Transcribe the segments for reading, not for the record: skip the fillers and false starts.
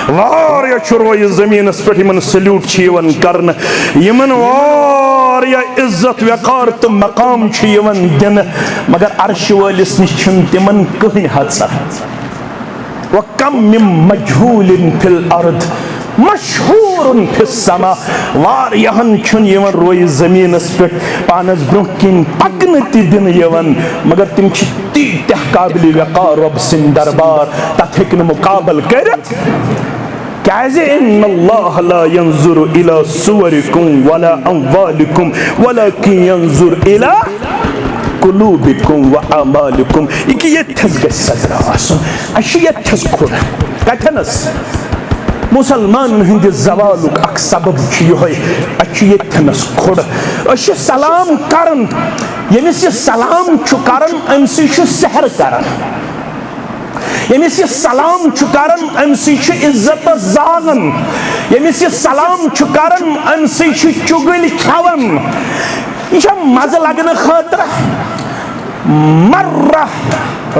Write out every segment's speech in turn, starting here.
वारिया रोय जमीनस पे Yemen salute करन Yemen वारिया इज्जत वकार तो मकाम दिन मगर अर्श वालिस निश तिमन कहीं हादसा वकम मिन मजहूलिन फिल अर्द मशहूरुन फिस समा वारियाहन छुन यवन रोय जमीनस पे पानस ब्रोह किन पकन ति दिन यवन मगर तिम छ तीतह काबिल वकार रब सिन दरबार तथ हेकन मुकाबल करत कैसे इन्नल्लाह ला यंजुरु इला सुवरिकुम वला अमवालिकुम वलाकिन यंजुर इला कुलूबिकुम व अमालिकुम इकी यथस गसरा आसुन अशी यथस खुर कथनस मुसलमान हिंद जवालुक अक सबब अच्छी यथनस खुर अश सलाम करन यमिस सलाम छु करन अमसी छु सहर करन यमिस सलाम छु करन अमसी छु इज्जत जागन यमिस सलाम छु करन अमसी छु चुगल खवन यह मज लगन खतर मर्रा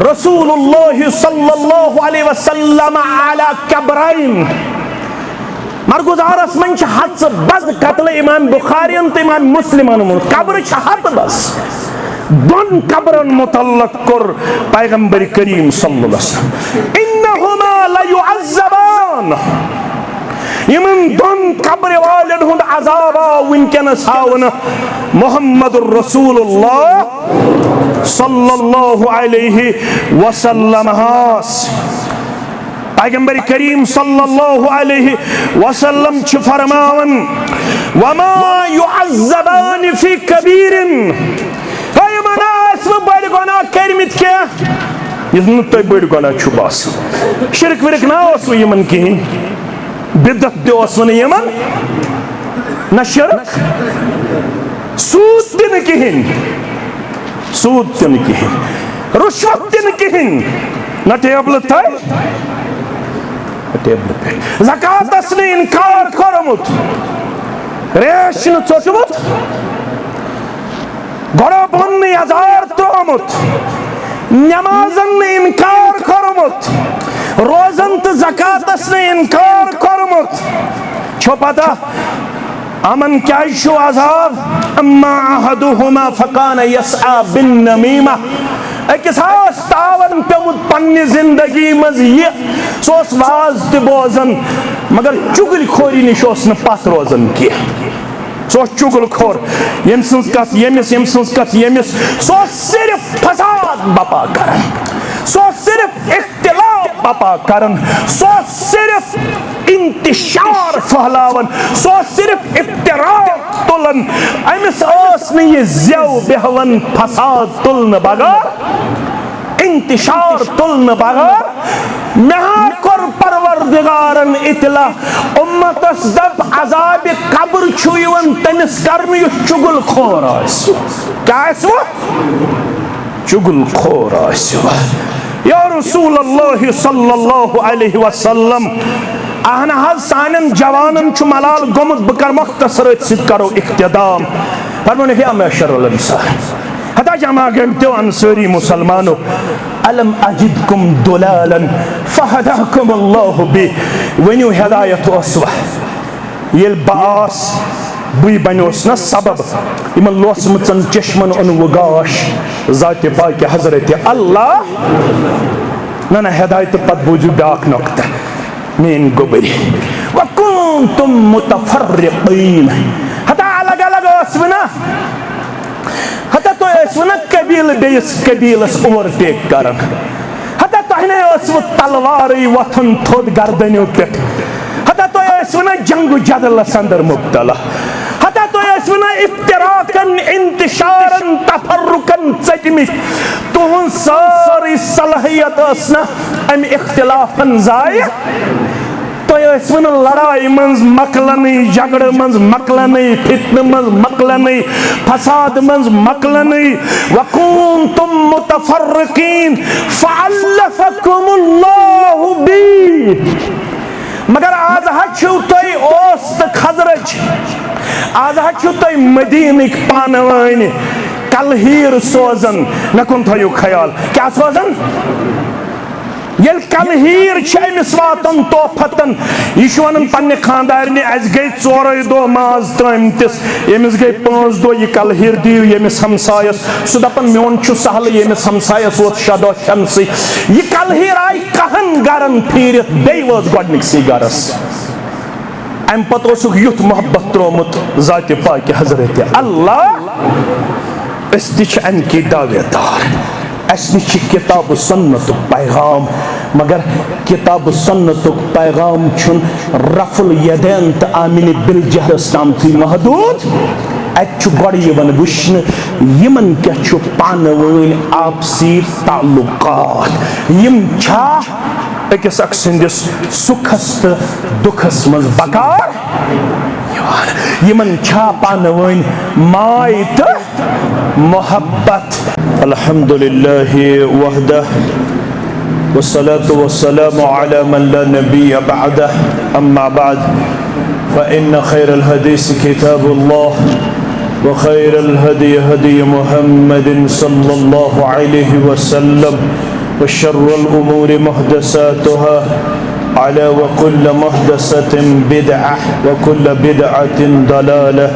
रसूलुल्लाह सल्लल्लाहु अलैहि वसल्लम अला कब्रैन मरगुजारस मन हथ बज कतल इमाम बुखारियन तो इमाम मुस्लिमन कब्र हथ बस दोन कब्रन मुतल्लक कर पैगंबर करीम सल्लल्लाहु अलैहि वसल्लम इन्नहुमा ला युअज़्ज़बान यमन दोन कब्र वालन हुंद अजाब वनकनस हावन मुहम्मदुर रसूलुल्लाह सल्लल्लाहु अलैहि वसल्लम हास पैगंबर करीम सल्लल्लाहु अलैहि वसल्लम छ फरमावन वमा युअज़्ज़बान फी कबीरिन hay manas वो बड़ गुनाह करमित क्या यन तो बड़ गुनाह छु बस शिरक विरक ना ओस यमन कहीं बिदत दे ओस यमन न शिरक सूद दिन कहीं सूद दिन कहीं रुश्वत दिन कहीं न टेबल थाय टेबल पे ज़कातस ने इनकार करमुत रेश न चोटमुत गड़बन ने हजार त्रोमुत नमाजन ने इनकार करमुत रोजन तो ज़कातस ने इनकार करमुत छो पता अमन क्या शो अज़ाब अम्मा अहदुहुमा फकान यसआ बिन नमीमा अकिस तावन पेमुत पन्ने जिंदगी मज ये सोस वाज ते बोजन मगर चुगल खोरी निश ओस न पत रोजन की सो चुगल खोर यम सन्स कथ यमिस यम सन्स कथ यमिस सो सिर्फ फसाद बपा करन सो सिर्फ इख्तिलाफ बपा करन सो सिर्फ इंतिशार फहलावन सो सिर्फ इफ्तिरा तुलन अमिस ओस न ये ज़्याव बेहवन फसाद तुलन बगैर इंतिशार तुलन बगैर नहा कर परवरदिगारन इतला उम्मतस दब अजाब कब्र छु यवन तमिस कर्म यु चुगल खोर आस क्या आस वो चुगल खोर आस या रसूल अल्लाह सल्लल्लाहु अलैहि वसल्लम आहना हज सानन जवानन छु मलाल गोमुत बकर मुख्तसर सिद करो इख्तिदाम फरमाने या माशरुल इंसान हता जमा गमतो अंसारी मुसलमानो अलम अजिदकुम दुलालन फहदाकुम अल्लाह बि वनु हिदायत असवा येल बास बुई बनोस न सबब इमन लोसमचन चश्मन अनवगाश जाते पाक हजरत अल्लाह नना हिदायत पद बुजु डाक नक्ता मेन गोबरी व कुंतुम मुतफर्रिकीन हता अलग अलग असवना हता तो ऐसवना कबील बेस कबीलस ओवरटेक करन हता तहने असव तलवारी वथन थोद गर्दन्यो पे हता तो ऐसवना जंग जदलस अंदर मुब्तला हता तो ऐसवना इफ्तिराकन इंतिशारन तफर्रुकन चटमिस तुहन सारी सलाहियत असना अम इख्तिलाफन जाय तो ऐसवन लड़ाई मंज मकलनी झगड़ मंज मकलनी फितन मंज मकलनी फसाद मंज मकलनी वकुंतुम मुतफर्रिकीन फअल्लफकुमुल्लाहु बी मगर आज हछु तोय ओस्त खजरज आज हछु तोय मदीनिक पानवानी कलहीर सोजन नकुन थयो ख्याल क्या सोजन येल कल हीर अमिस वातन तोहफतन यह वन पन्ने खानदारने अस गई 4 दो माज तमतिस यमिस गई 5 दो यह कल हीर दियो यमिस हमसायस सह दपन मोन सहल यमिस हमसायस वो 6 दो शमस यह कल हीर आई कहन गरन फिरत बे गोडनिकसी गरस अम पत युथ मोहब्बत त्रोमुत जात पाक हजरत अल्लाह अमकी दावेदार अस नश किताब सुन्नत पैगाम मगर किताब सुन्नत पैगाम रफुल यदैन तो आमिन बिल जहरस ताम महदूद अन वुन यमन क्या पान वन आपसी ताल्लुकात यम अकिस अख सदिस सुखस तो दुखस मज बकार यमन पान वन माय तो मोहब्बत अल्हम्दुलिल्लाहि वहदह वस्सलातु वस्सलामु अला मन ला नबिय्य बअदह अम्मा बाद फ़इन्न खैरल हदीस किताबुल्लाह व खैरल हदी हदी मुहम्मदिन सल्लल्लाहु अलैहि वसल्लम व शर्रल उमूरि मुहदसातुहा अला व कुल्ल मुहदसतिन बिदअह व कुल्ल बिदअतिन दलालह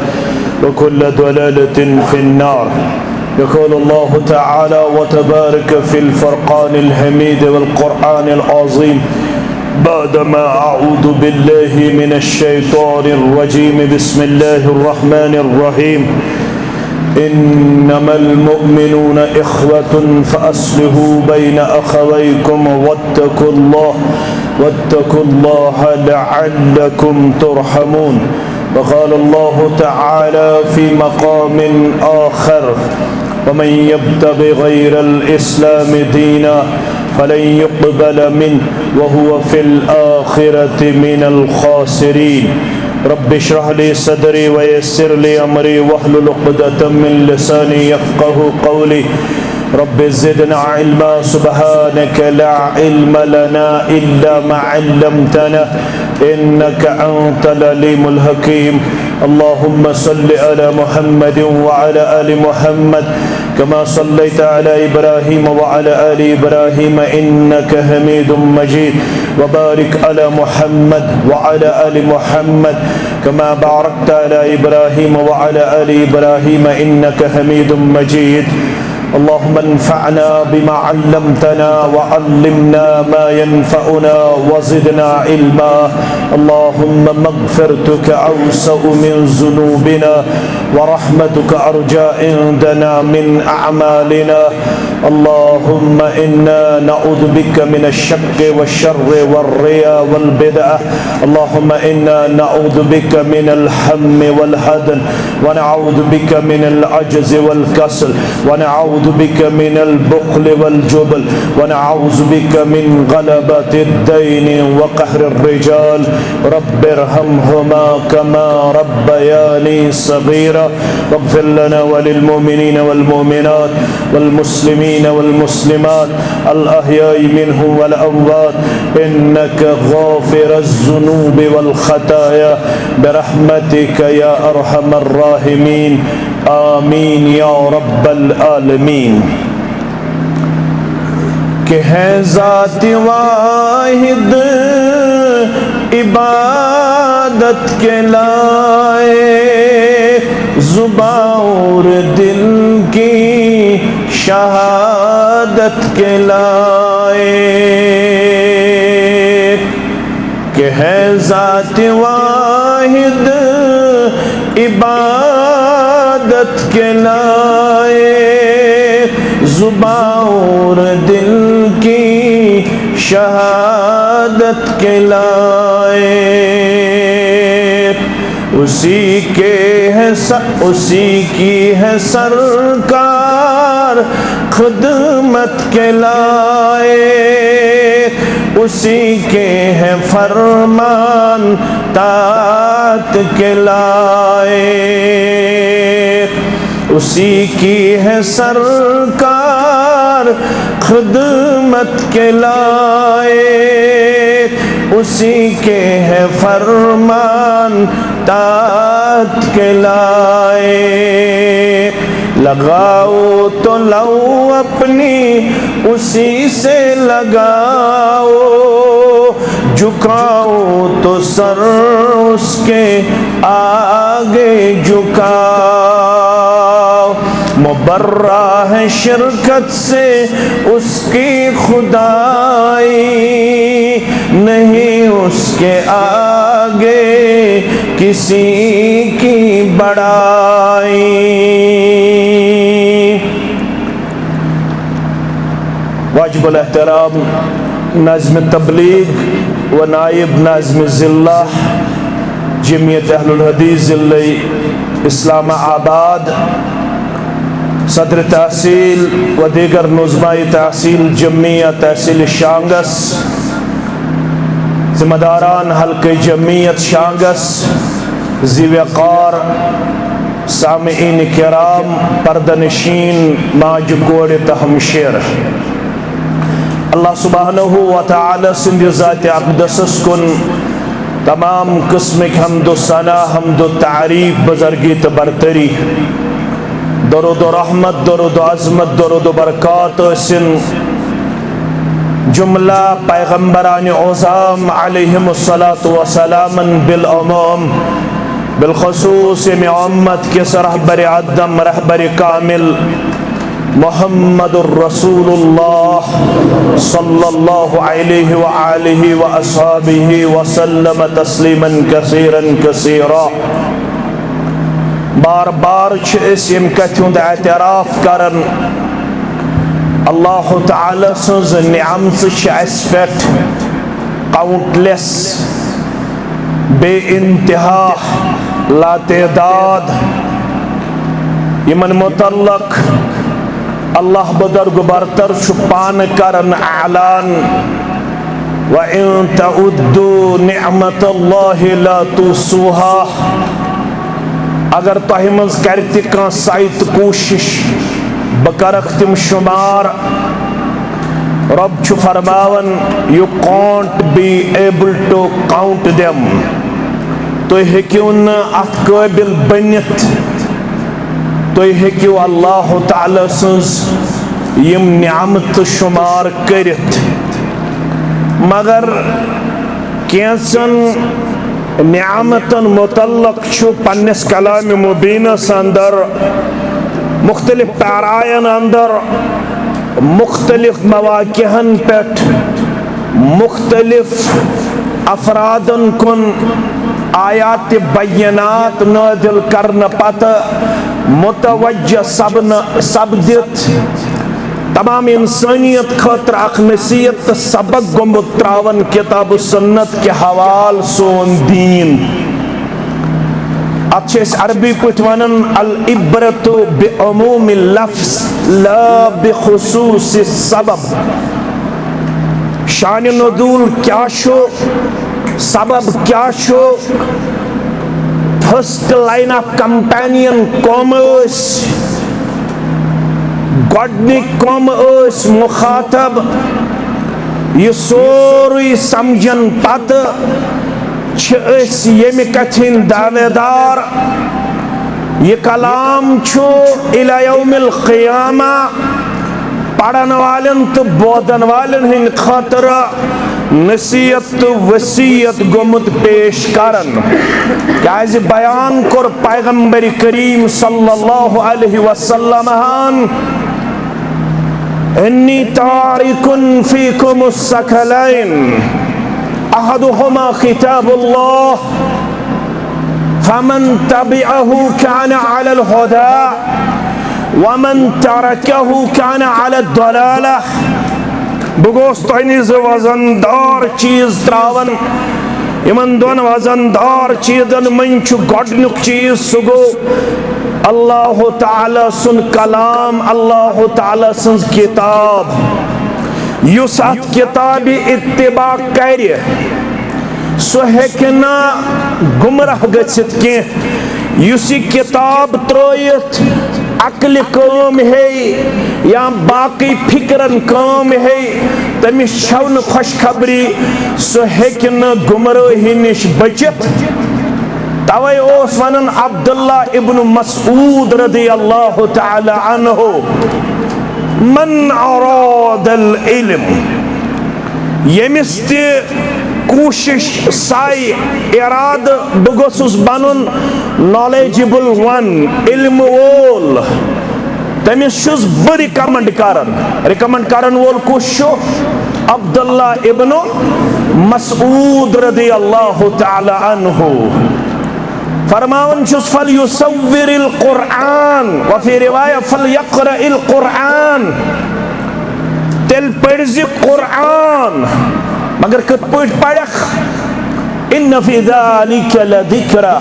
व कुल्ल दलालतिन फिन्नार। يقول الله تعالى وتبارك في الفرقان الحميد والقرآن العظيم بعدما أعوذ بالله من الشيطان الرجيم بسم الله الرحمن الرحيم إنما المؤمنون إخوة فأصلحوا بين أخويكم واتقوا الله لعلكم ترحمون. وقال الله تعالى في مقام آخر ومن يبتغ غير الإسلام دينا فلن يقبل منه وهو في الآخرة من الخاسرين. رب اشرح لي صدري ويسر لي أمري واحلل عقدة من لساني يفقه قولي. رب زدنا علما سبحانك لا علم لنا إلا ما علمتنا إنك أنت العليم الحكيم. اللهم صل على محمد وعلى آل محمد كما صليت على إبراهيم وعلى آل إبراهيم إنك حميد مجيد. وبارك على محمد وعلى آل محمد كما باركت على إبراهيم وعلى آل إبراهيم إنك حميد مجيد. اللهم انفعنا بما علمتنا وعلمنا ما ينفعنا وزدنا علما. اللهم مغفرتك أوسع من ذنوبنا ورحمتك أرجى عندنا من أعمالنا. اللهم إنا نعوذ بك من الشك والشر والرياء والبدعة. اللهم إنا نعوذ بك من الهم والحزن ونعوذ بك من العجز والكسل ونعوذ بك من البخل والجبن ونعوذ بك من غلبة الدين وقهر الرجال. رب ارحمهما كما ربياني صغيرا. واغفر لنا وللمؤمنين والمؤمنات والمسلمين والمسلمات الأحياء منهم والأموات إنك غافر الذنوب والخطايا برحمتك يا أرحم الراحمين. آمین یا رب العالمین. کہ ہے ذات واحد عبادت کے لائے زباں اور دل کی شہادت کے لائے. کہ ہے ذات واحد عبادت کے لائے زباں اور دل کی شہادت کے لائے. اسی کی ہے سرکار خدمت کے لائے. اسی کے ہے فرمان طاعت کے لائے. اسی کی ہے سرکار خدمت کے لائے. اسی کے ہے فرمان طاعت کے لائے. लगाओ तो लौ अपनी उसी से लगाओ, झुकाओ तो सर उसके आगे झुकाओ। मुबर्रा है शिरकत से उसकी खुदाई, नहीं उसके आगे किसी की बड़ाई। वाजिबुल एहतराम नज़्म तबलीग व नायब नज़्म ज़िल्ला जमीयत अहलुल हदीस ज़िले इस्लामाबाद, सदर तहसील व दीगर नुज़माई तहसील जमिया तहसील शांगस, ज़िम्मेदारान हल्के जमियत शांगस, ज़ी-वक़ार, सामिईन किराम, पर्दनशीन, माज कोड़ तहमशेर, अल्लाह सुब्हानहू व तआला सिंध ज़ात अक़दस कुन तमाम किस्म के हम्द सना हम्द तारीफ बुज़ुर्गी तो बरतरी, दरूद रहमत, दरूद अज़मत, दरूद बरक़ात सिन जुमला पैगम्बरान औज़ाम अलैहिमुस्सलातु वस्सलाम बिलअमूम बिलख़ुसूस में उम्मत के रहबर आदम रहबर कामिल मुहम्मदुर रसूलुल्लाह सल्लल्लाहु अलैहि व आलिहि व अस्हाबिहि व सल्लम तस्लीमन कसीरन कसीरा। बार बार यम कथ हुंद एतराफ करन, अल्लाह ताला सज निअमत अस पेट काउंटलेस, बे इंतहा लातेदाद, यमन मुतल्लक अल्लाह बुजुर्ग बरतर पान करन ऐलान, व इन तउद्दू निअमतल्लाहि ला तुसूहा, अगर तह मज कर साइत कोशिश बह करख तिम शुमार। रब छु फरमावन you can't be able to count them, तुम हेकियो न अत काबिल बनित, तुम हेकियो अल्लाह ताला सज यम निअमत शुमार करित, मगर कैसन नियामतन मुतल्लक पन्निस कलाम मुबीनस अंदर मुख्तलिफ पैरायन अंदर मुख्तलिफ मवाक़िअन पेट मुख्तलिफ अफरादन कुन आयात बय्यनात नाज़िल करन पत मुतवज्जह सब्दित तमाम इंसानियत खतर अख नसीहत सबक गोमुत त्रावन किताब सुन्नत के हवाल सोन दीन। अत अरबी पट वनन अल इब्रतु बिउमूमिल लफ्ज़ ला बिखुसूस सबब। शान नुज़ूल क्या शो, सबब क्या शो, first line of companion commerce, गॉडनिक कौम मुखातब, यह सोरी समझन पत यम कथिन दावेदार, ये कलाम छो इला यौमिल क़ियामा पढ़न वालन तो बोधन वालन हिंद खातर नसीहत तो वसीयत गोमुत पेश करन। काज बयान कर पैगंबर करीम सल्लल्लाहु अलैहि वसल्लम इन्नी तारिकुन फीकुम सकलैन अहदुहुमा किताबुल्लाह फमन तबिअहु कान अलल हुदा वमन तरकहु कान अलद दलालह। बगोस तहनिज वजनदार चीज त्रावन, इमन दोन वजनदार चीजन मन गॉडनुक चीज सु गो अल्लाह ताला सुन कलाम, अल्लाह ताला सुन किताब। युस अत किताब इत्तिबा कर सो हेके ना गुमराह गछित के। युस किताब त्रोयित अक्ल काम है या बाकी फिक्रन काम है, तमिस छव खुशखबरी सो हेके ना गुमराही निश बचित। तवै ओस वनन अब्दुल्ला इब्न मसऊद रदियल्लाहु तआला अन्हु मन अरादल इल्म यमिस ते कोशिश साई इराद बगोसुस बनन नॉलेजेबल वन इल्म वोल तमिस छुस ब रिकमेंड करन वोल कुछ अब्दुल्ला इब्न मसऊद रदियल्लाहु तआला अन्हु फरमावन छुस फल युसव्विरिल कुरआन व फी रिवाया फल यक़राइल कुरआन तेल पढ़ कुरआन मगर कत पढ़ पढ़ख इन्न फी ज़ालिका लज़िक्रा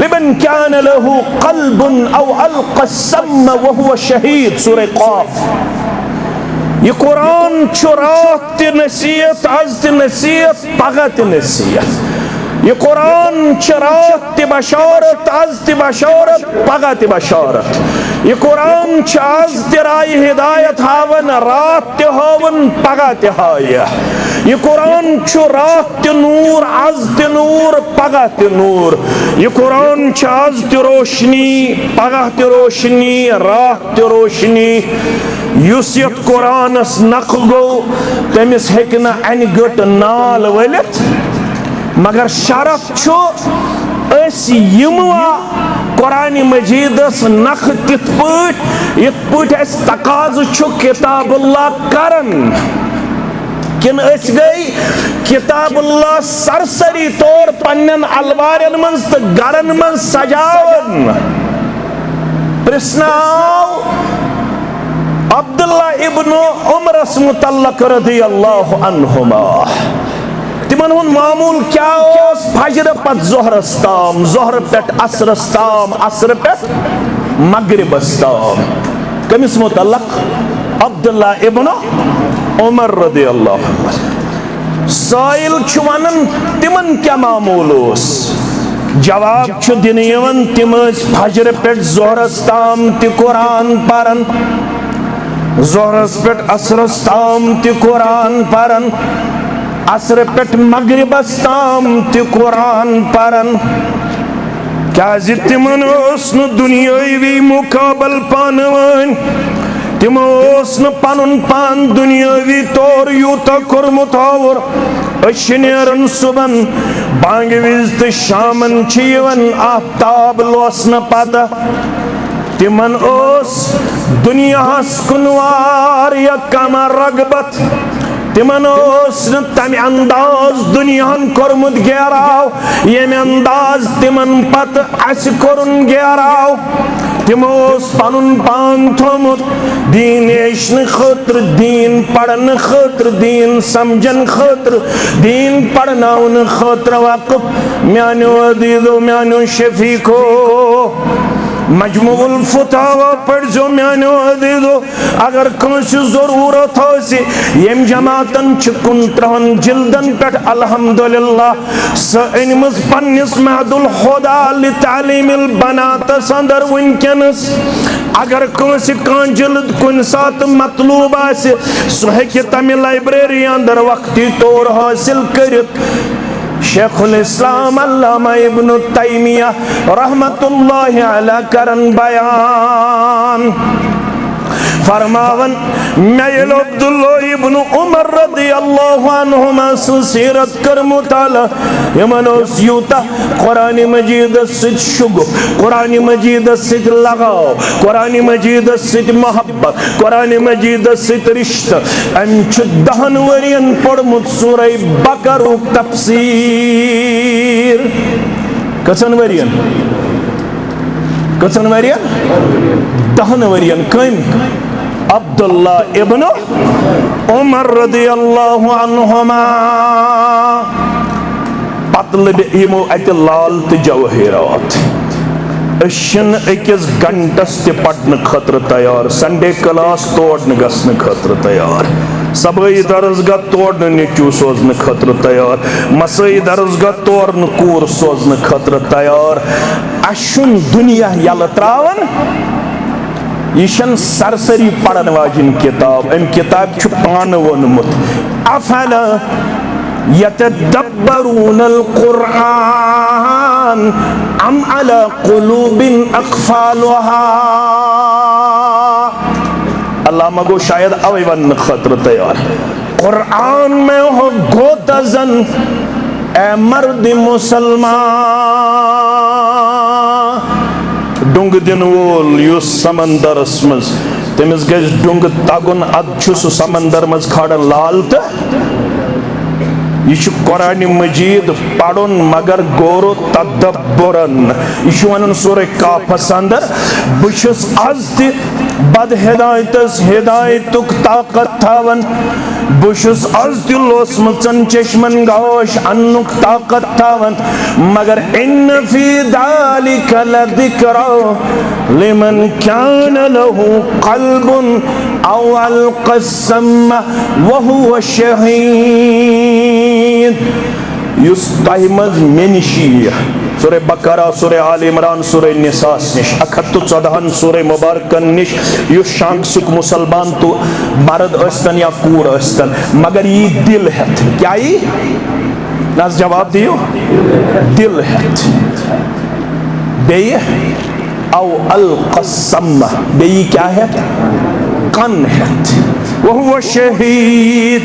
लिमन कान लहु क़ल्बुन औ अलक़ा अस्सम्म व हुवा शहीद सूरह क़ाफ ये कुरान रात ते नसीहत आज ते नसीहत पगह ते नसीहत ये कुरान रात ते बशारत आज ते बशारत पगह ते बशारत ये कुरान आज ते राय हिदायत हावन रात ते हावन पगह ते हाया ये कुरान रात ते नूर आज ते नूर पगह ते नूर ये कुरान आज ते रोशनी पगह ते रोशनी रात ते रोशनी युस यत कुरानस नख गो तमिस हेक न अन गट नाल वलित मगर शरफ छो अस यमवा कुरान मजीदस नख तित पट अस तकाज छो किताबुल्लाह करन किन अस गई किताबुल्लाह सरसरी तौर पन्नन अलवारन मंज त गरन मंज सजावन प्रश्नाव अब्दुल्ला इब्न उमरस मुतल्लक रदियल्लाहु अन्हुमा तिमन हुन मामूल क्या ओस फजर पत जोहरस ताम जोहर पेट असरस ताम असर पेट मगरिबस ताम कमिस मुतल्लक अब्दुल्ला इब्न उमर रदियल्लाहु साइल छु वनन तिमन क्या मामूल ओस जवाब छु दिन यवन तिम फजर पेट जोहरस ताम ति कुरान परन जोहरस पेट असरस ताम ति कुरान परन असर पेट मगरिबस ताम ति कुरान परन क्या तिमन ओस न दुनियावी मुकाबल पानवन तिम ओस न पनुन पान दुनियावी तौर यूता कुर्मुत आवर अशनेरन सुबन बांग विज त शामन छीवन आफ्ताब लोस न पता तिमन ओस दुनियास कुनवार या कमर रगबत तिमन ओस न तम अंदाज दुनियान कोरमुत गेराव यम अंदाज तिमन पत अस कोरुन गेराव तिम ओस पनुन पान थोमुत दीन एशन खतर दीन पढ़न खतर दीन समझन खतर दीन पढ़नाउन खतर वक़्फ म्यानो अदीदो म्यानो शफीको मजमुउल फतावा पढ़ जो म्यानो अदीदो अगर कंस जरूरत हो से यम जमातन चिकुन त्रवन जिल्दन पेट अल्हम्दुलिल्लाह सनिमस पन्निस महदुल खुदा लि तालीमिल बनात संदर वनकनस अगर कंस कान जिल्द कुन सात मतलूब आसे सो हेकि तमे लाइब्रेरी अंदर वक्ती तौर हासिल करित शेखुल इस्लाम अल्लामा इब्न तैमिया रहमतुल्लाहि अलैह करन बयान फरमावन मैं अब्दुल्ला इब्न उमर रदियल्लाहु अन्हुमा सीरत कर मुताला यमन ओस यूता कुरान मजीद सित शुगु कुरान मजीद सित लगाओ कुरान मजीद सित मोहब्बत कुरान मजीद सित रिश्ता अम दहन वरियन पढ़मुत सूरह बकरा तफसीर कसन वरियन दहन वरियन कम अब्दुल्ला इब्न उमर रदियल्लाहु अन्हुमा पतल यमो अत लाल तो जवाहिरात अशन अकिस घंटस ते पढ़ने खतर तैयार संडे क्लास तोड़ने गसन खतर तैयार सबई दरसगाह तोड़ने नेचू सोजने खतर तैयार मसई दरसगाह तोड़ने कूर सोजने खतर तैयार अशुन दुनिया यल त्रावन यह सरसरी पढ़न वाजिन किताब अम किताब पान वोनमुत अफला यतदब्बरूनल कुरान अम अला कुलूबिन अक़फ़ालुहा। अल्लाह मगो शायद अवे वन खतर तैयार कुरान में हो गोता जन ए मर्द मुसलमान डुंग दिन वोल युस समंदरस मज तमिस गज डुंग तगुन अद समंदर मज खड़न लाल तो यह कुरान मजीद पढ़ुन मगर गौर तदब्बुरन यह वन सूरह काफस अंदर बुशस आज त बद हिदायतस हिदायतुक ताकत थावन बुशस आज त लोसमचन चश्मन गोश अन्नुक ताकत थावन मगर इन फी दालिका लज़िक्रा लिमन कान लहु क़ल्बुन औ अलक़स्सम वहुव शहीद। युस तह मज मे निश सूरह बकरा सूरह आल इमरान सूरह निसास निश 114 सूरह मुबारकन निश युस शांक्सुक मुसलमान तो मर्द अस्तन या कूर अस्तन मगर ये दिल हेत क्या ये नाज जवाब दियो दिल हेत बेय औ अलक़स्सम बेय क्या है कन हेत वहुव शहीद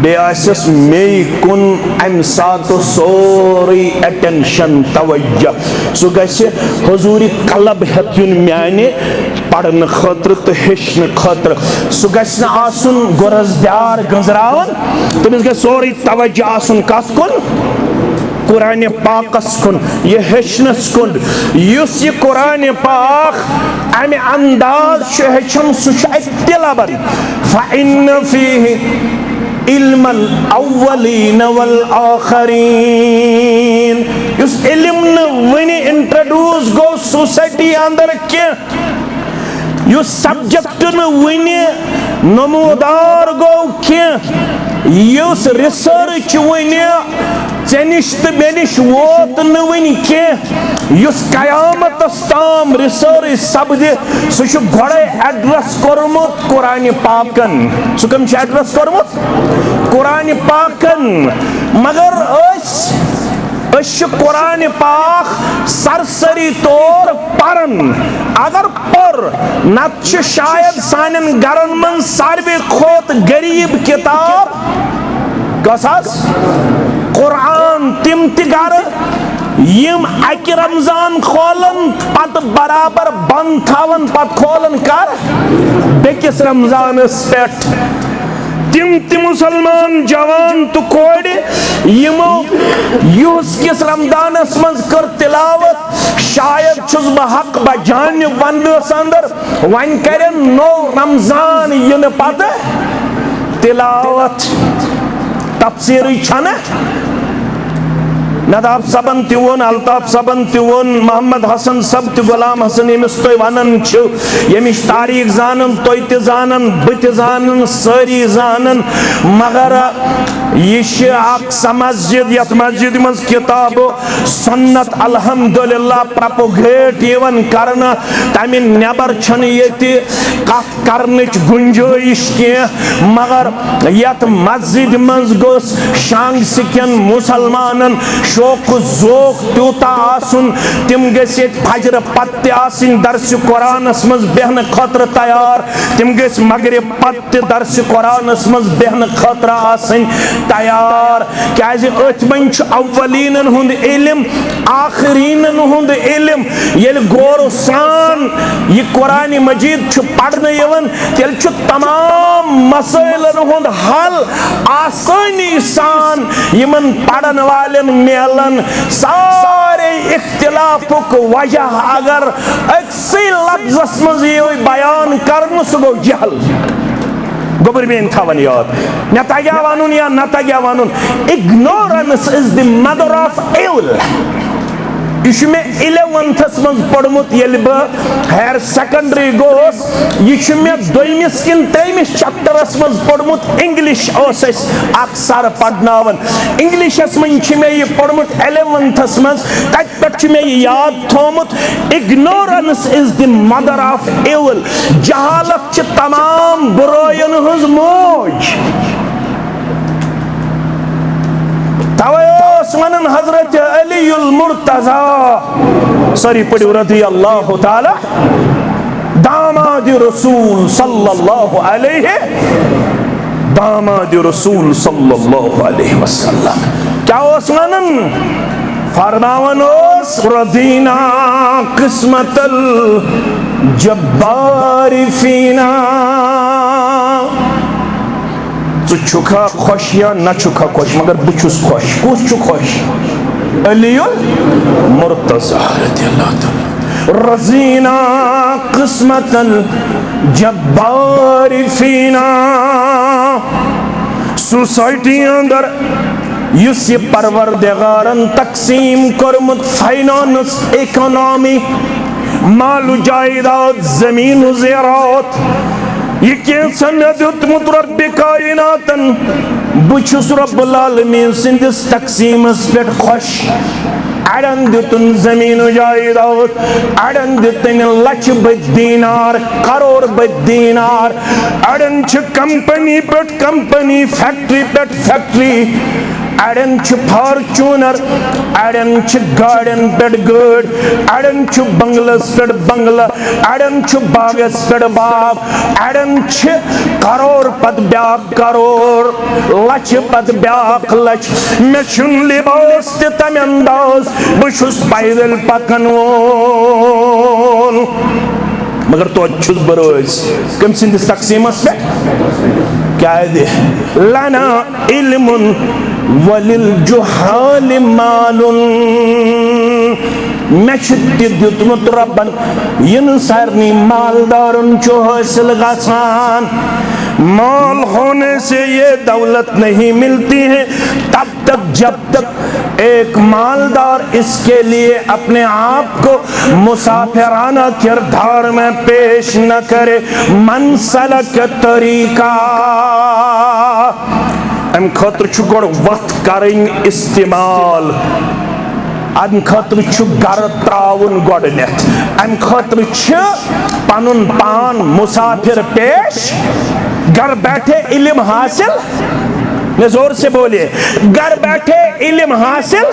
बेआसस मे कुन अम सात सोरी अटेंशन तवज्जो सो गसे हुजूरी कलब हेत युन म्याने पढ़न खतर तो हेचन खतर सो गस न आसुन गुरजदार गंजरावन तमिस गस सोरी तवज्जो आसुन कस कुन कुरान पाकस कुन ये हेचनस कुन युस ये कुरान पाक अमे अंदाज हेचन सह तिलावन फ़इन्न फ़ीहि इल्मल अव्वलीन वल आखरीन युस इल्म न वनी इंट्रोड्यूस गो सोसाइटी अंदर के युस सब्जेक्ट न वनी नमोदार गो के युस रिसर्च वनी चनिश तो बेनिश वोत न वनी के युस कयामत ताम रिसर्च सपदे सह गोड़े एड्रेस कोरमुत कुरान पाकन सह कम एड्रेस कोरमुत कुरान पाकन मगर कुरान पाक सरसरी तौर परन अगर पर नत शायद सानन गरन मन सारवे खोत गरीब किताब कसास कुरान तिम गर यम अक रमजान खोलन पत बराबर बंद थावन पत खोलन कर बेकिस रमजानस पेट तिम मुसलमान जवान तो कोड़ यमो युस किस रमजानस मज कर तिलावत शायद छुस बह हक बजान वंदस अंदर वन करन नो रमजान यन पत तिलावत तफसीर छना नदाब सबन तिवन अल्ताफ सबन तिवन मोहम्मद हसन सब ति गुलाम हसन यमिस तुय वनन छु यमिश तारीख जानन तुय ति जानन बत जानन सारी जानन मगर ये अक्स मस्जिद यत मस्जिद मज किताब सुन्नत अल्हम्दुलिल्लाह प्रोपगेट यवन करना तमि नेबर छन यति कथ करनच गुंजाइश के मगर यत मस्जिद मज गोस शांग सिकन मुसलमानन शौक जोक त्यूता आसुन तिम गस फजर पत्ते आसिन दर्स कुरानस मज बेहन खतर तैयार तिम गस मगरिब पत्ते दर्स कुरानस मज बेहन खतर आसिन तैयार क्याज अथ मन छ अव्वलीनन हुंद इल्म आखरीनन हुंद इल्म येल गौर सान ये कुरान मजीद छ पढ़ने यवन तेल छ तमाम मसइलन हुंद हल आसानी सान यमन पढ़न वालन मेलन सारे इख्तिलाफुक वजह अगर अक्सी लफ्ज़स मज बयान करन सो गो जहल गोबर में थावन याद न तग्या वनुन या न तग्या वनुन ignorance is the mother of ill यह मे 11th मज पढ़मुत ये हायर सेकेंडरी गोस यह मे 2मिस किन 3मिस चैप्टरस मज पढ़मुत इंग्लिश सर पढ़नावन इंग्लिशस मज मे यह पढ़मुत 11th मज तत पे मे याद थोमुत ignorance is the mother of ill जहालत तमाम बुरायन हज मोज तवे वनन हजरत अलीउल मुर्तजा सरी पढ़ो रज़ी अल्लाह ताला दामाद रसूल सल्लल्लाहु अलैहि दामाद रसूल सल्लल्लाहु अलैहि वसल्लम क्या वनन फरमावन रदीना किस्मतल जब्बार फीना तु छुखा खुश या न छुखा खुश मगर बह छुस खुश कुस छु खुश अलीउल मुर्तज़ा रज़ियल्लाहु ताला रज़ीना किस्मतल जब्बार फीना सोसाइटी अंदर युस ये परवरदिगारन तकसीम करमुत फाइनेंस इकोनॉमी मालु जायदाद जमीन ज़राअत ये कैसा दुतमुत रब्बे कायनातन बुछुस रब्बुल आलमीन सिंदिस तकसीमस पे खुश अड़न दितुन जमीन जायदाद अड़न दितन लक्ष बद दीनार करोड़ बद दीनार अड़न छ कंपनी पे कंपनी फैक्ट्री पे फैक्ट्री अड़न छ फॉर्च्यूनर अड़न छ गाड़न पे गाड़ अड़न छ बंगलस पे बंगला अड़न छ बागस पे बाग अड़न छ करोड़ पद ब्याक करोड़ लक्ष पद ब्याक लक्ष मे छुन लिबास ते तम अंदाज बुशुस पैदल पकन वोल मगर तो छुस बरोज कम सिंदिस तकसीमस पे क्या है दे लना इल्मुन वलिल जुहाल मालुन मे दितमुत रब्बन इन सारनी मालदारुन चो हासिल गसान माल होने से ये दौलत नहीं मिलती है तब तक जब तक एक मालदार इसके लिए अपने आप को मुसाफिराना किरदार में पेश न करे मनसलक तरीका अम खतर छु गोड़ वक्त करें इस्तेमाल अम खतर छु घर त्राउन गोडनेथ अम खतर छु पनुन पान मुसाफिर पेश घर बैठे इल्म हासिल मैं जोर से बोलिए घर बैठे इल्म हासिल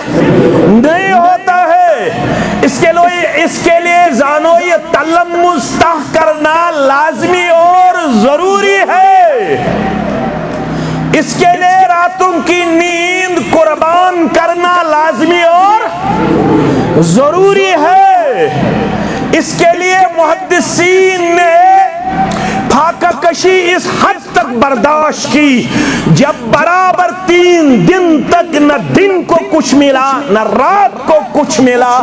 नहीं होता है इसके लिए जानो ये तलम्मुस करना लाजमी और जरूरी है इसके लिए रातों की नींद कुर्बान करना लाजमी और जरूरी है इसके लिए मुहद्दिसीन ने फाका कशी इस हद तक बर्दाश्त की जब बराबर 3 दिन तक न दिन को कुछ मिला न रात को कुछ मिला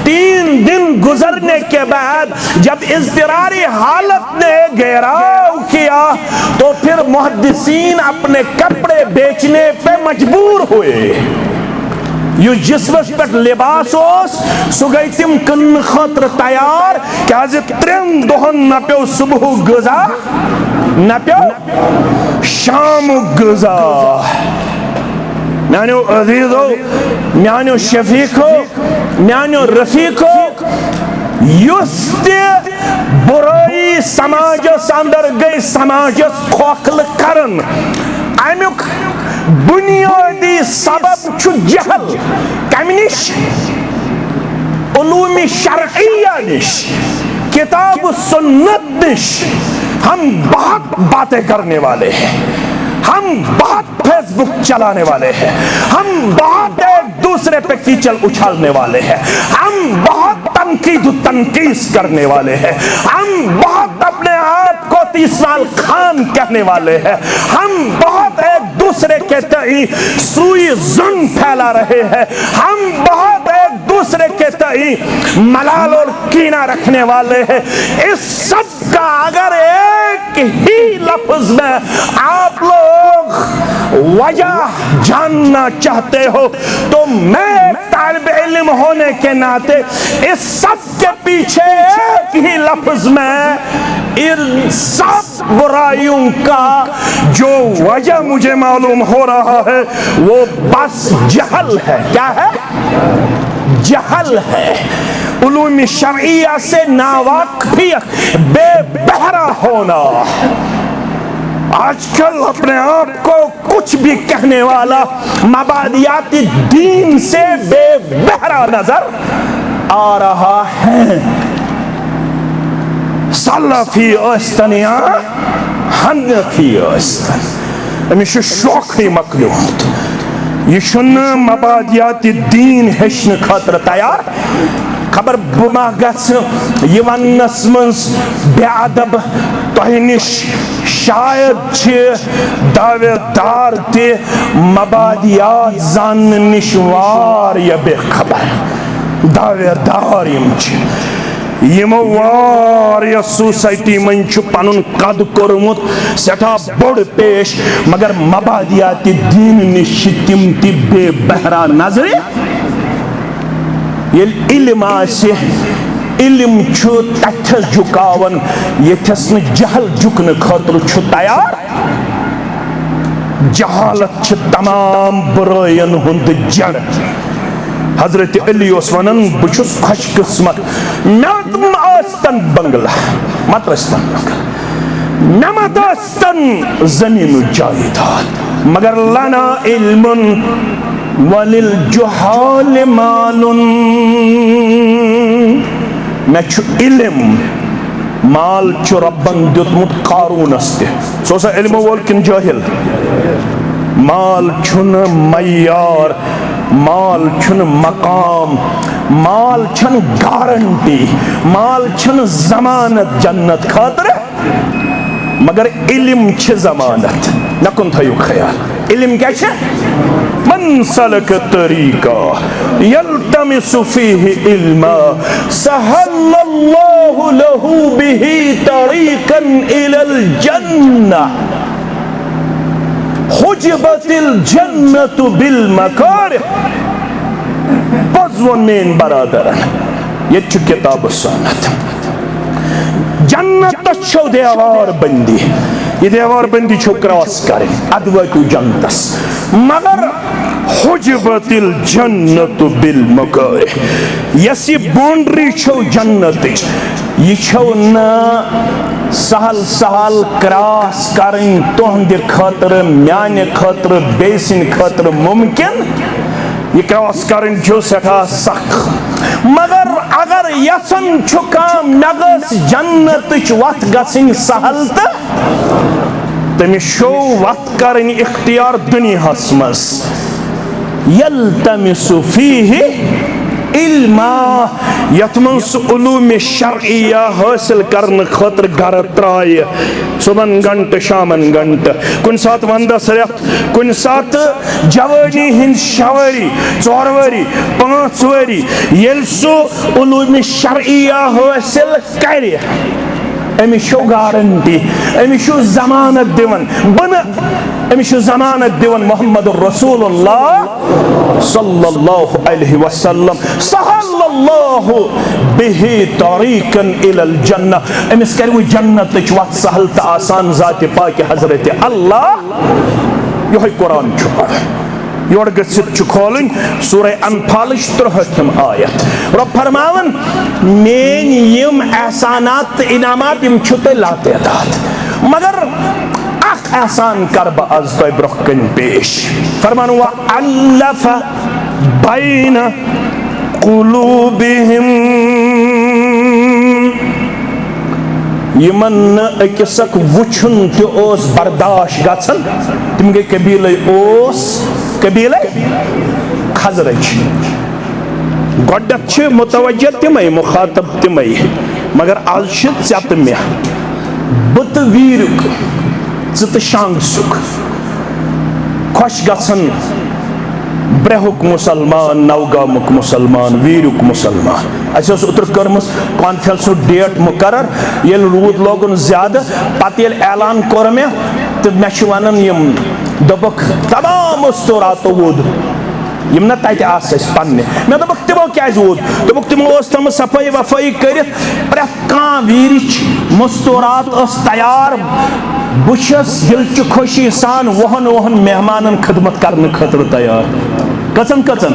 3 दिन गुजरने के बाद जब इज़्तिरारी हालत ने घेराव किया तो फिर मुहद्दिसीन अपने कपड़े बेचने पे मजबूर हुए यु जिस्मस पे लिबास सह गई तिम कन खतर तैयार क्या 3 दोहन न पे सुबह गजा न पे शाम गजा म्यानो अजीजो म्यानो शफीको म्यानो रफीको युस बुराई समाजस अंदर गई समाजस खोखल करन अमुक बुनियादी सबब छु जहल कमिश उलूमी शरइया निश किताब सुन्नत निश हम बहुत बातें करने वाले हैं हम बहुत फेसबुक चलाने वाले हैं हम बहुत एक दूसरे पे कीचड़ उछालने वाले हैं हम बहुत तनकीस करने वाले हैं हम बहुत अपने आप को 30 साल खान कहने वाले हैं हम बहुत एक दूसरे के तई सुई जुन फैला रहे हैं हम बहुत एक दूसरे के तई मलाल और कीना रखने वाले हैं इस सब का अगर एक ही लफ्ज में आप लोग वजह जानना चाहते हो तो मैं तालिब इल्म होने के नाते इस सब के पीछे एक ही लफ्ज में इन सब बुराइयों का जो वजह मुझे मालूम हो रहा है वो बस जहल है। क्या है? जहल है। उलूम शरइया से नावाकिफ बेबहरा होना। आजकल अपने आप को कुछ भी कहने वाला मबादियाती दीन से बेबहरा नजर आ रहा है। सलफी अस्तन या हनफी अस्तन, अमिश शौक ही मकलूत, यह मबादियाती दीन हेचन खतर तैयार। खबर बुमा गि वनस मज बेअदब तोह निश शायद दावेदार ते मबादियात जान निश वारिया बेखबर दावेदार यमो वारिया सोसाइटी मन पनुन कद कोरमुत सठा बोड़ पेश, मगर मबादियाती दीन निश तिम ति बेबहरा नजर। इल्म आसे इल्म तथस झुकावन, यथस न जहल झुकन खतर तैयार। जहालत तमाम बुरायन हुंद जड़। हजरत अली वनन बुछुस खुशकिस्मत मे आस्तन बंगला मत आस्तन मे मत आस्तन जमीन जायदाद, मगर लना इल्मुन वलिल जुहाल मालुन, मे इल्म माल रब्बन दितमुत कारूनस ते, सो इल्म वोल किन जाहिल। माल छुन मयार, माल छुन मकाम, माल छुन गारंटी, माल छुन जमानत जन्नत खातर, मगर इल्म छ जमानत। नकुन थयो ख्याल इल्म क्या छ? मन सलक तरीका यल्तमिसु फीहि इल्मा सहल्लल्लाहु लहू बिही तरीकन इलल जन्नह हुजिबतिल जन्नतु बिल मकारिह। बज़वन मेन बरादरन, ये छु किताब सुन्नत। जन्नत छो देवार बंदी, ये देवार बंदी छो क्रॉस करे अदवतु जन्नतस, मगर हुजिबतिल जन्नतु बिल मकारिह, यसी बाउंड्री छो जन्नत, ये छो ना सहल सहल क्रॉस करें तुहंद खतर म्यान खतर बेसिन खतर मुमकिन, ये क्रॉस करें जो सठा सख। मगर अगर यसन छुका नगस जन्नत वत गसिन सहल तमिस शो वत करें इख्तियार दुनियास मस यल्तमिसु फीहि इल्मा, यतमन उलूम शरइया हासिल करने खतर घर त्राय सुबह घंट शामन घंट, कुन सात वंदस रेत, कुन सात जवानी हिंद शवरी 4 वरी 5 वरी, येल सो उलूम शरइया हासिल करे अमिस गारंटी, अमिस जमानत दिवन बन, अमिस जमानत दिवन मोहम्मद रसूलुल्लाह सल्लल्लाहु अलैहि वसल्लम सहल्लल्लाहु बिही तरीकन इलल जन्नह, अमिस कर जन्नत वत सहल त आसान जात पाक हजरत अल्लाह। यह कुरान योर गसित खोलन सूरह अनफाल 63 आयत। रब फरमावन मेन यम एहसानात इनामात यम छुते लाते दात, मगर अख एहसान कर बअज तो ब्रखन पेश फरमान व अल्लफ बैन कुलूबिहिम, यमन अकिसक वुछुन तो ओस बर्दाश्त गछन, तिम गई कबीले ओस कबीले खजरज, गोडत मुतवज्जह तिमै मुखातब तिमै, मगर आज चत मे बत वीरुक च शांग सुख खुश गसन ब्रेहुक मुसलमान, नवगामुक मुसलमान, वीरुक मुसलमान। अस उतर कर्मस कॉन्फ्रेंस डेट मुकर्रर, ये रूद लोगन ज्यादा पत ऐलान कोर मे तो मे वन यम दोपक तमाम मस्तूरात वोद यम ना तत पन्ने, मे दोपक तमो क्या वोद, दोपक तमो तम सफाई वफाई कर प्रेत कह वीरिच मस्तूरात तैयार, बुशस दिल खुशी सान वहन वहन मेहमान खदमत करने खतर तैयार, कचन कचन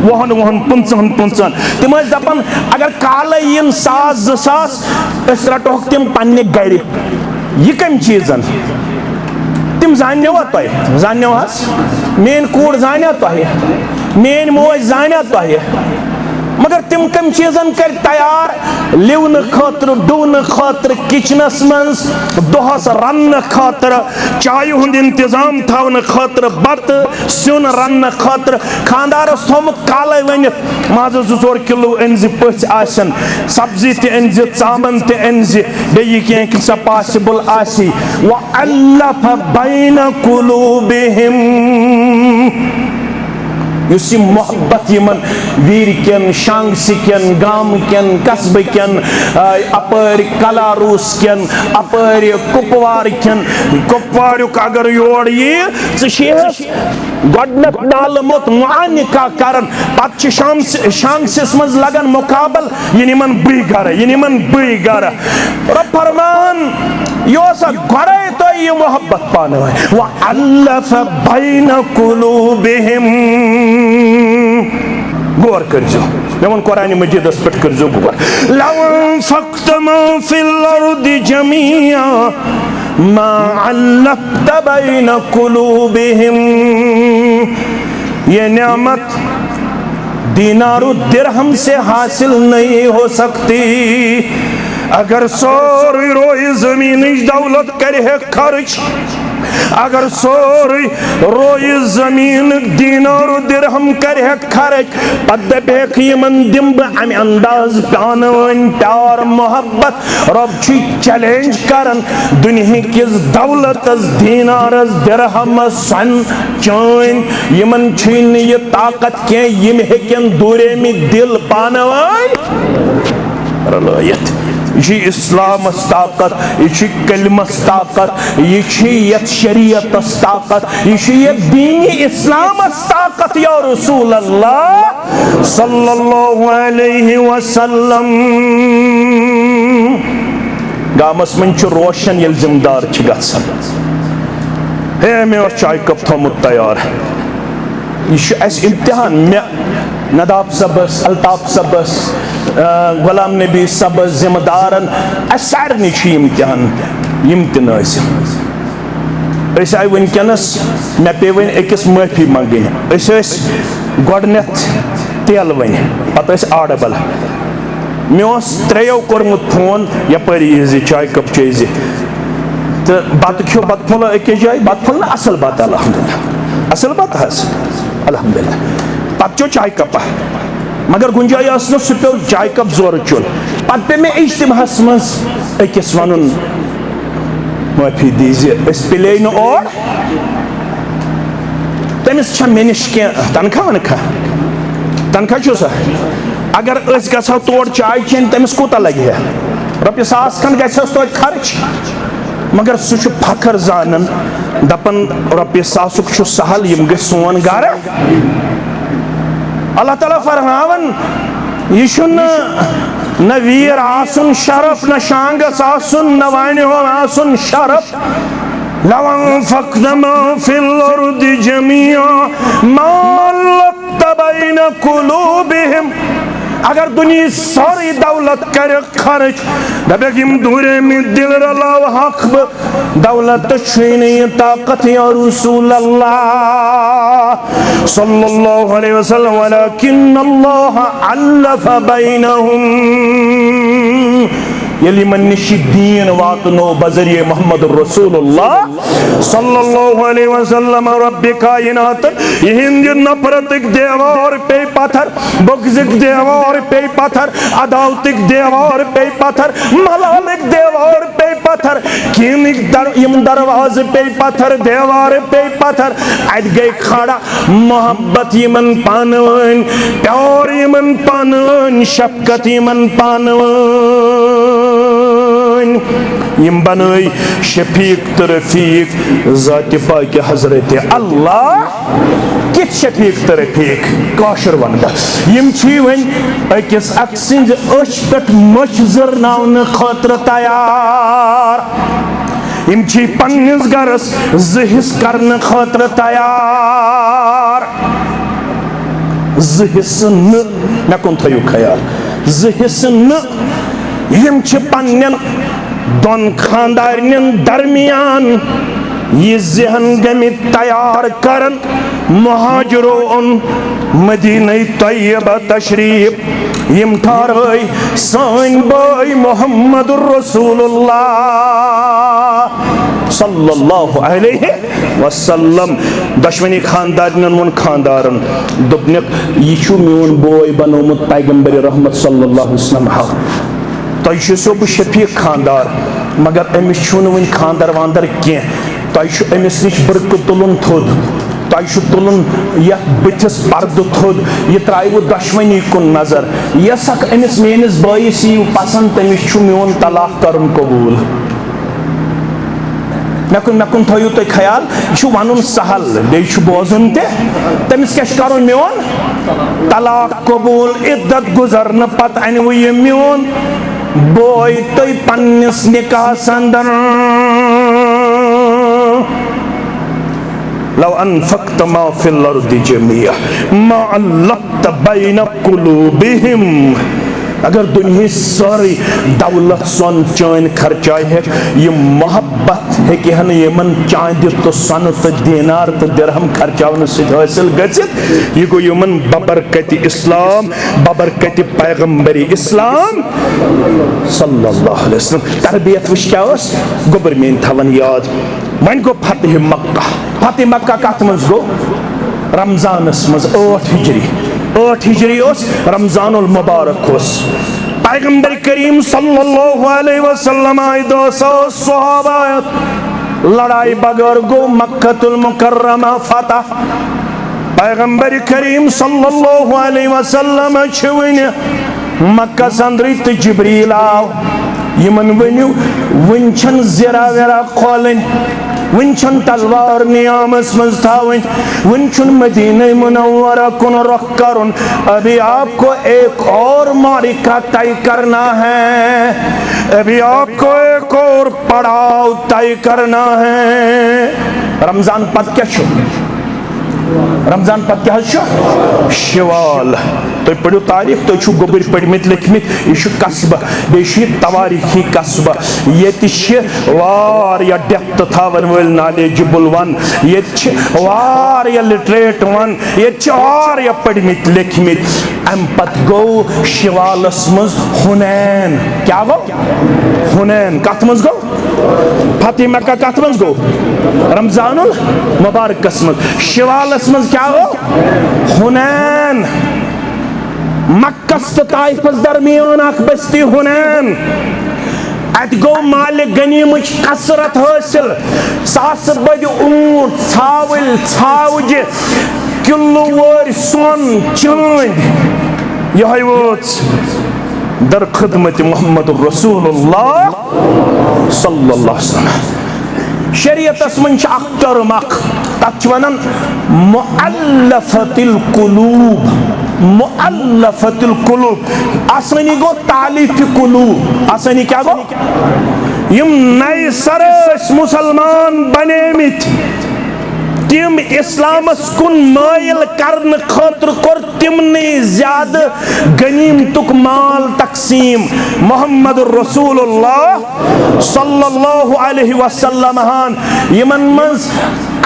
वहन वहन 500 तम दपान अगर काल इन 1,000-2,000 रटोक तम पन्ने गर, यह कम चीजन तम तिम जान्यवा तुह जान्यवस मेन कूड़ जान्या तुह मेन मोज जान्या तुह मगर तिम कम चीजन कर तैयार लिवन खतर डून खतर किचनस मज दोहस रन खतर चाय हुंद इंतजाम थवन खतर बत सुन रन खतर खानदारस थोमुत काले वनित माज 2-4 किलो अनज पथ आसन सब्जी ते अनज चामन ते अनज बेयि कें सा पॉसिबल आसी व अल्लफ बैन कुलूबिहिम युसी मोहब्बत यमन वीर केन शांगस केन गाम केन कस्ब केन अपर कलारूस केन अपर कुपवार केन कुपवारुक अगर योर ये छेस गडनक डालमुत मुआनिका करन पत शांगस मज लगन मुकाबल यनिमन बई गर रब फरमान योस गरे तो ये मोहब्बत पाने व अल्लफ बैन कुलूबिहिम गौर करजो मेवन कुरान मजीदस पे करजो गौर लव फक्तमा फिल अर्दि जमीआ मा अल्लफ्त बैन कुलूबिहिम ये नेमत दीनार दिरहम से हासिल नहीं हो सकती अगर सोरी रोई जमीन दौलत करे खर्च अगर सोरी रोई जमीन दीनार दिरहम करे खर्च पद बेख यमन दिम अम अंदाज पानवन प्यार मोहब्बत रब चैलेंज करन दुनिया किस दौलत दीनारस दिरहम सन चान यमन छीन ये ताकत के यम हेकन दूरे में दिल पानवन रलायत ये इस्लाम ताकत ये कलमस ताकत ये शरीयत ताकत ये दीनी इस्लाम ताकत या रसूल अल्लाह सल्लल्लाहु अलैहि वसल्लम गामस मन रोशन ये जिम्मेदार गसान हे मे चाय कप थोमुत तैयार यह इम्तिहान मे नदाब सबस अल्ताफ सबस गुलाम नबी सबस जिम्मेदारन सारे इम्तिहान यम आय वनकस मे पे वन अकिस माफी मंगन गोडनेथ तेल वन पत आडबल मे त्रेयो कोर्मुत फोन यपर यह चाय कप चेज तो बत खो बत फुल अकिस जाए बत फुल असल बत अलहमदुलिल्लाह असल बत अलहमदुलिल्लाह पत चो चाय कप मगर गुंजाई सह पे चाय कप जोर चुन पत पे मे इज्तिमास मज अकिस वन माफी दीजिए पिले और तमिस मे नश कह तनख्वाह चुसा अगर गो तोड़ चाय चेन तमिस कूत लगे रपि सास खन गस तो खर्च मगर सह फखर जानन दपन रपि सासुक सहल यम ग सोन गर अल्लाह ताला फरमावन यह न वीर आसन शरफ न शांगस आसन न वानि आसन शरफ लवन फक्तमा फिल अर्दि जमीआ मा अल्लफ्त बैन कुलूबिहिम अगर दुनिया सारी दौलत कर खर्च दबेक यम दूरे में दिल रलाव हक दौलत छीन ताकत या रसूल अल्लाह सल्लल्लाहु अलैहि वसल्लम वलाकिन अल्लाह अल्लफ बैनहुम यलि मन निशी दीन वातनो बजरिए मोहम्मद रसूलुल्लाह सल्लल्लाहु अलैहि वसल्लम रब्बे कायनात यहिंद नफरतिक देवार पे पत्थर बगजिक देवार पे पत्थर अदावतिक देवार पे पत्थर मलालिक देवार पे पत्थर किनिक यम दरवाज पे पत्थर देवार पे पत्थर अद गई खड़ा मोहब्बत यमन पानवन प्यार यमन पानवन शफकत यमन पानवन यम बनई शफीक तो रफीक ज़ात पाक हजरत अल्लाह कित शफीक तो रफीक काशर वन यम वन अकिस अक सिंज अश पे मच जरनावन खतर तैयार यम पन्निस गरस जहिस करने खतर तैयार जहिस न मे कुन थयु ख्याल जहिस न यम पन्न दोन खानदारन दरमियान ये जहन गमि तैयार करन मुहाजिरो उन मदीना तैयबा तशरीफ यम ठारई सान बाई मुहम्मदुर रसूलुल्लाह सल्लल्लाहु अलैहि वसल्लम। दशवनी खानदारन वोन खानदारन दोपनक यह मोन बोय बनोमुत पैगंबर रहमत सल्लल्लाहु अलैहि वसल्लम तुम बह शफीक खानदार मगर अमिस वन खानदार वानदार कह तुम अमिस नश बरकत तुलन थोद तुलन ये बथिस पर्द थोद यह त्राव दशवनी कुन नजर यसक अमिस मेनिस बाइस यू पसंद तमिस मोन तलाक करन कबूल मेकुन थो तुम ख्याल यह वन सहल बे बोजन तमिस क्या कर मोन तलाक कबूल इद्दत गुजरन पत अनव यह मोन बोय तुम पन्निस निकाहस अंदर लव अनफक्त मा फिल अर्दि जमीअ मा अल्लक़्त बैन क़ुलूबिहिम अगर दुनिया सारी दौलत सोन चान खर्चाय है ये मोहब्बत है कि हन यमन चांद तो सन तो दीनार तो दिरहम खर्चावन से हासिल गजित ये गो यमन बबरकत इस्लाम बबरकत पैगंबरी इस्लाम सल्लल्लाहु अलैहि वसल्लम तरबियत वश क्या गोबर में थवन याद वन गो फतेह मक्का कत मज गो रमजानस मज 8 हिजरी रमजानुल मुबारक पैगंबर करीम सल्लल्लाहु अलैहि वसल्लम आए 200 सहाबा लड़ाई बगैर गो मक्कतुल मुकर्रमा फतह पैगंबर करीम सल्लल्लाहु अलैहि वसल्लम छवन मक्का संद्री तो जिब्रील आव यमन वनु वंचन जरा वेरा खोलन वंचन तलवार नियामस मज थावन वंचन मदीना मुनव्वरा कुन रुख करुन अभी आपको एक और मारिका तय करना है अभी आपको एक और पड़ाव तय करना है रमजान पद क्या रमजान पद क्या शवाल तुम पढ़ो तारीख तुम गोबर पढ़मित लिखमित यह कसब बे तवारीखी कसब ये डेप्थ थावन वल नॉलेजेबल वन ये लिटरेट वन ये पढ़मित लिखमित अम पत गो शवालस मज हुनैन क्या गो हुनैन कत मज गो फतेह मक्का कत मज गो रमजानुल मुबारकस मज शवालस मज क्या गो हुनैन मक्कस तो ताइफस दरमियान अख बस्ती हुनैन अत गो माल गनीम कसरत हासिल सास बद ऊंट छावल छावज किलो वर सोन चांद यह वोत दर खिदमत मोहम्मद रसूलुल्लाह सल्लल्लाहु अलैहि वसल्लम शरीयतस मन अख टर्म अख तत वनान मुअल्लफतिल कुलूब मुअल्लफतिल कुलूब आसानी गो तालिफ कुलूब आसानी क्या गो यम नए सरस मुसलमान बनेमित तिम इस्लामस कुन मायल करन खतर कर तिमने ज्यादा गनीमतुक माल तकसीम मोहम्मद रसूलुल्लाह सल्लल्लाहु अलैहि वसल्लम हान यमन मज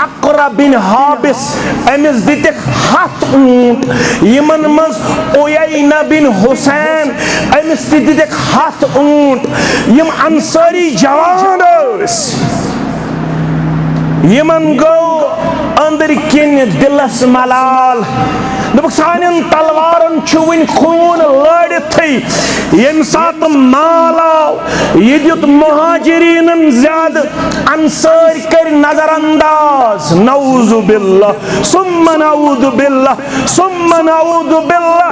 अक़रा बिन हाबिस अमिस दितक 7 ऊंट यमन मज उयैना बिन हुसैन अमिस दितक 7 ऊंट यम अंसारी जवान यमन गो अंदर किन दिलस मलाल दोपक सानन तलवारन वन खून लड़ित यम सात माल आव यह दित मुहाजिरीन ज्यादा अंसार कर नजरअंदाज नऊज़ु बिल्लाह सुम्मा नऊज़ु बिल्लाह सुम्मा नऊज़ु बिल्लाह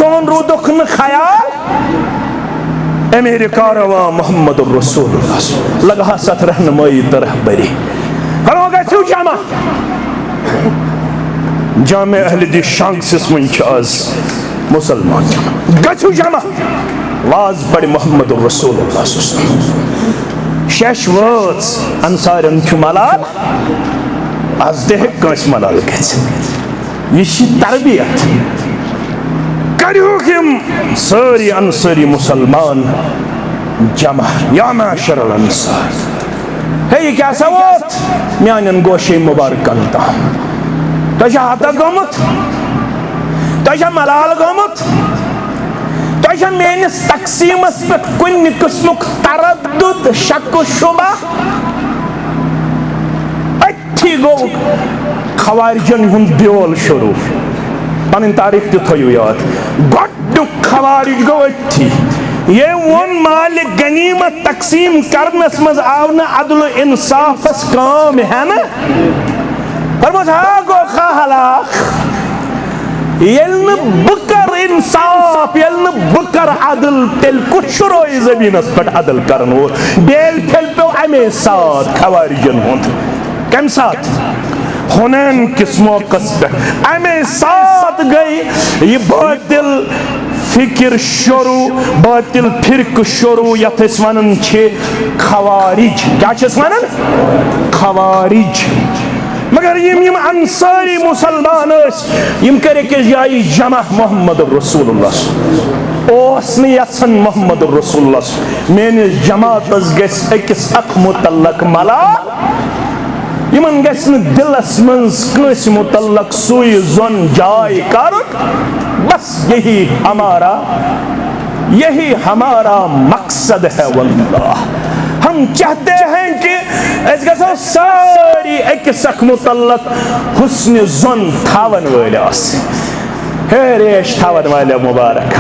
सोन रुदुख न ख्याल अमेरिका रवा मोहम्मद रसूलुल्लाह लगा सत रहनुमाई तरह बरी करो गो जमा जामे अहल दी शांक्सिस मन आज मुसलमान गो जमा वाज पढ़ मोहम्मद रसूलुल्लाह शश वर्ड्स अंसारन मलाल आज दे कंस मलाल यह तरबियत करियों सारी अंसारी मुसलमान जमा या माशरल अंसार है ये क्या वोत मान गोशे मुबारकन तम तुझा हता गोमुत तुझा मलाल गोमुत तुझा मेनिस तकसीमस पे कुन किस्मुक तरद्दुद शक शुबा अथी गो खवारिजन हुंद ब्योल शुरू पन तारीख तो थो याद गड्डु खवारिज गो अथी ये वन माल गनीमत तकसीम करनस मज आव न अदल इंसाफस काम है ना फरमास हा गो खहलाक येल बकर इंसाफ येल बकर अदल तेल कुछ रोय जमीनस पर अदल करन वो बेल तेल पे अमे साथ खवारिजन हुंद कम साथ हुनैन किस मौकस पे अमे साथ गई ये बातिल फिक्र शुरू बातिल फिरक शुरू यथ वन खवारिज क्या वन खवारिज मगर यम अंसारी मुसलमान यम कर जाय जमा मोहम्मद रसूलुल्लाह यन मोहम्मद रसूलुल्लाह मेनिस जमातस गस अकिस अख मुतल्लक मला यमन गस दिलस मज कस मुतल्लक सुई जोन जाय कर बस यही हमारा मकसद है वल्लाह हम चाहते हैं कि सारी अकिस अख मुतल्लक हुस्न जोन थावन वाले हे रेश थावन वाले मुबारक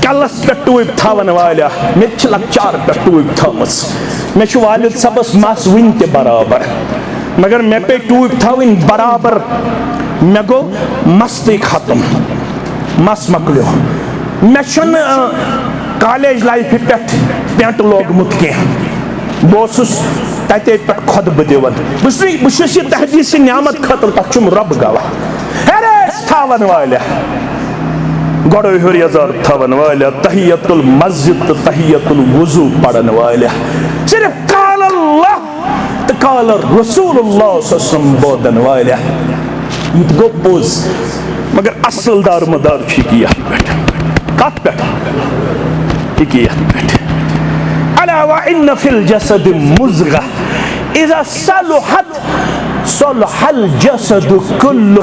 कलस पे टूब थावन वाले मे लकचार पे टूब थमस मे वालिद सबस मस वन ते बराबर मगर मे पे टूब थवन बराबर मे गो मस्ती खत्म मस मकलो मे कॉलेज लाइफ पे पेंट लोगमुत कह बहुत तते पे खुतब दिवन बस तहदीस नियामत खतर तक रब गवाह थावन वाले गोड़ो हुरियाजार थावन वाले तहियतुल मस्जिद तहियतुल वुजू पढ़न वाले सिर्फ काल अल्लाह तो काल रसूलुल्लाह सल्लल्लाहु बोदन वाले युत गो पोज मगर असल दारमदार किया कत पे किया अला व इन फिल जसद मुज़गा इज़ा सलहत सलहल जसद कुल्लु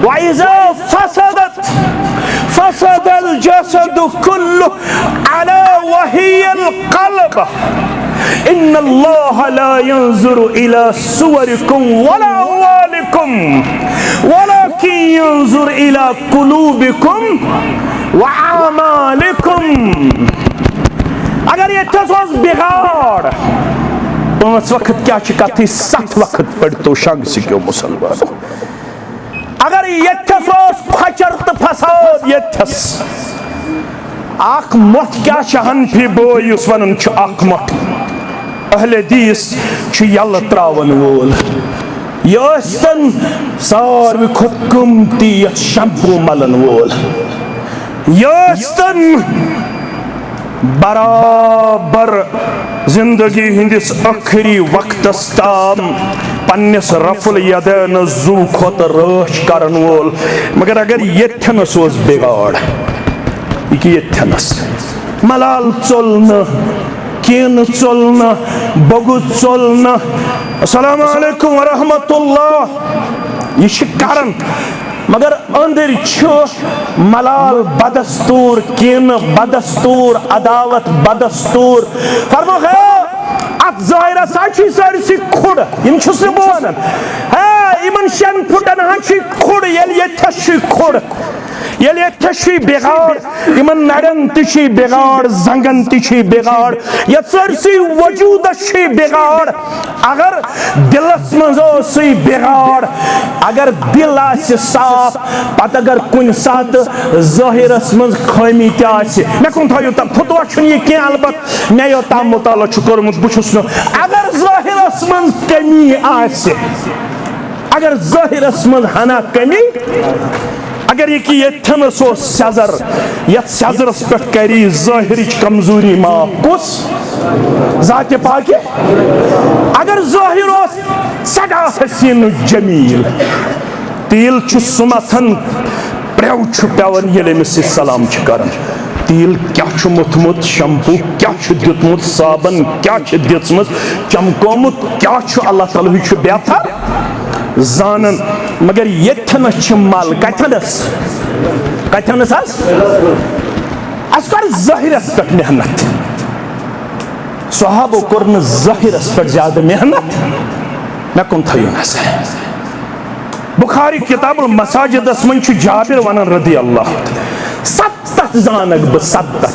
व इज़ा फसदत फसदल जसद कुल्लु अला वहियल क़ल्ब इन्नल्लाह ला यंज़ुरु इला सुवरिकुम वला अम्वालिकुम वलाकिन यंज़ुरु इला कुलूबिकुम व आमालिकुम। अगर ये तसवस बिगाड़ पांच वक्त क्या कथी 7 वक्त पढ़ तो शंग से क्यों मुसलमान अगर ये तसवस फचर तो फसाद ये तस आख मत क्या शहन भी बोय उस वनन च आख मत अहले दीस च यल त्रावन वोल यस्तन सार खुद कुमती शंपू मलन वोल यस्तन बराबर जिंदगी हिंदिस आखिरी वक्त ताम पन्निस रफुल यदैन जू खोत रश करन वोल मगर अगर यथनस ओस बिगाड़ यथनस मलाल चोलना कीन चोलना बगु चोलना अस्सलामु अलैकुम व रहमतुल्लाह यह कारण मगर अंदर मलाल बदस्तूर कीन बदस्तूर अदावत बदस्तूर फरमा अत जाहिर सारी खुड़ इन बोन इन 6 फुटन खुड़ ये खुड़ ये बिगाड़ इन नड़न ती बिगाड़ जंगन ती बिगाड़ ये सरसी वजूद बिगाड़ अगर दिलस मज बिगाड़ अगर दिल साफ पत अगर कुन सात जाहिरस मज खामी मे कुन थो फुतवा कह अलबत् मे योताम मुताला कोर्मुत बुस अगर जाहिरस मज कमी अगर जाहिरस मज हना कमी अगर ये थनस सजर ये सजरस पे करी जाहिर कमजोरी माफ कुस जाते पाके अगर जाहिर सदा हसीन जमील तिल सुमथन प्रेव पेवन ये सलाम कर तेल क्या मुथमुत, शैम्पू क्या दितमुत, साबन क्या दित्मत, चमकोमुत क्या अल्लाह ताला बेहतर जानन। मगर यथनस मल कथनस अस कर ज़ाहिरस पे मेहनत। सहाबो कोर न ज़ाहिरस पे ज्यादा मेहनत। मे कुन थो नजर बुखारी किताबुल मसाजिदस मन जाबिर वनान रदी अल्लाह 70 जानक बह 70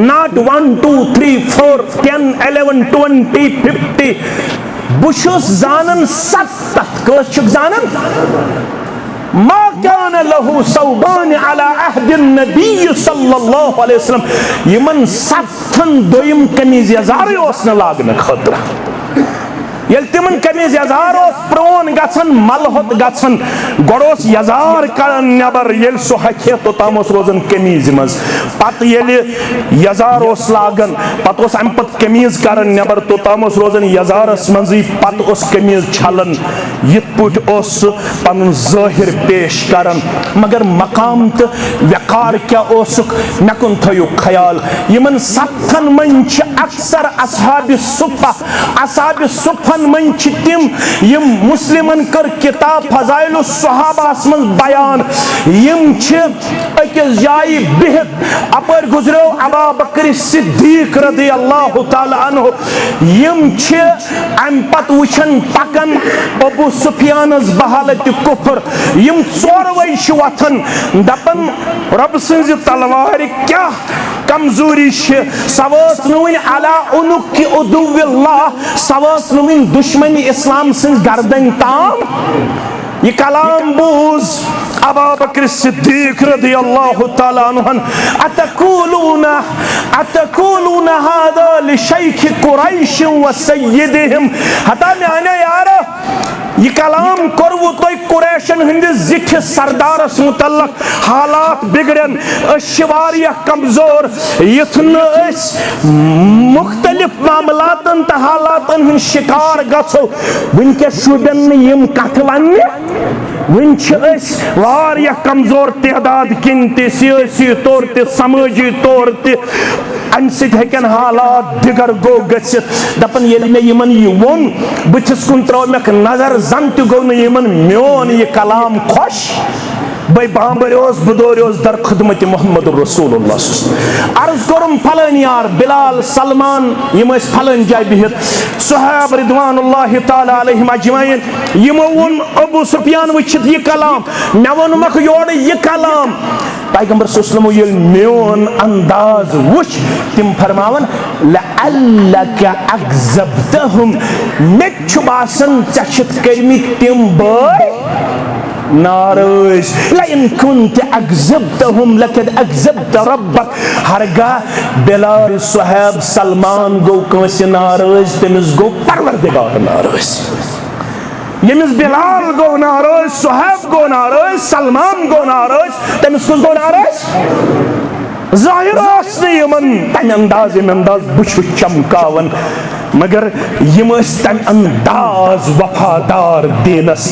not 1 2 3 4 10 11 20 50 बुशुस जानन 70 कस जानन। मा कान लहु सौबान अला अहद नबी सल्लल्लाहु अलैहि वसल्लम यमन 70 दोयम कमीज यजार ओस न लागन खतर ये तिमन कमीज यजार प्रोन गन मलहत गन गोस यजार कर नबर ये सह हे तोताम रोजान कमीज मज पत यजार लागन पत अम पत कमीज कर नबर तोताम रोजान यजारस मजी पत कमीज छलन ये पन ज़ाहिर पेश कर मगर मकाम तो वकार क्या मे कुन थो ख्याल यमन 70 मन अक्सर असहाब सुफ़ा मन तिम यम मुस्लिमन कर किताब फजाइल सहाबास मन बयान यम अकिस जाय बिहत अपर गुजरो अबा बकर सिद्दीक रदी अल्लाह ताला अन्हु यम अम पत वुचन पकन अबू सुफियानस बहालत कुफर यम चोरवै वथन दपन रब सज तलवार क्या कमजोरी सवास नुन अला उनुक कि उदुविल्लाह सवास नुन दुश्मनी इस्लाम सिंह गर्दन ताम ये कलाम बूज अबा बकर सिद्दीक रदी अल्लाह ताला अन्हु अतकुलूना हादा लिशैख कुरैश व सय्यदिहिम हता माने यार ये कलाम करवु तो कुरैशन हंदिस जिठिस सरदारस मुतल्लक हालात बिगड़न वारिया कमजोर युथ न मुख्तलिफ मामलातन तो हालातन हंद शिकार गो वनकस शुबन यम कथ वन वन वारिया कमजोर तदाद किन सियासी तौर ते समाजी तौर ते अम सन हालात दिगर गो गसित दपन ये मे यमन यह वोन बुथिस कुन त्रो मे नजर जन तु गो नमन मोन यह कलाम खुश बे बाबर बदौर दर खदमत मोहम्मद रसूलुल्लाह अर्ज कोरुम फलन यार बिलाल सलमान यम फलन जाय बिहित सहाब रिदवानुल्लाह ताला अलैहिम अजमईन यमो वोन अबू सुफियान वचित यह कलाम मे वोनमक योर यह कलाम पैगंबर सल्लल्लाहु अलैहि वसल्लम मोन अंदाज वुच तिम फरमावन लअल्लका अगज़बतहुम मे छु बासन चशित करमि तिम बय नाराज लइन कुंत अगज़बतहुम लकद अगज़बत रब्बक हरगा बिलाल सुहैब सलमान गो कंस नाराज तमिस गो परवरदिगार नाराज यमिस बिलाल गो नाराज सुहैब गो नाराज सलमान गो नाराज तमिस कुस गो नाराज ज़ाहिर यमन तम अंदाज बुछ चमकावन मगर यम तम अंदाज वफादार दीनस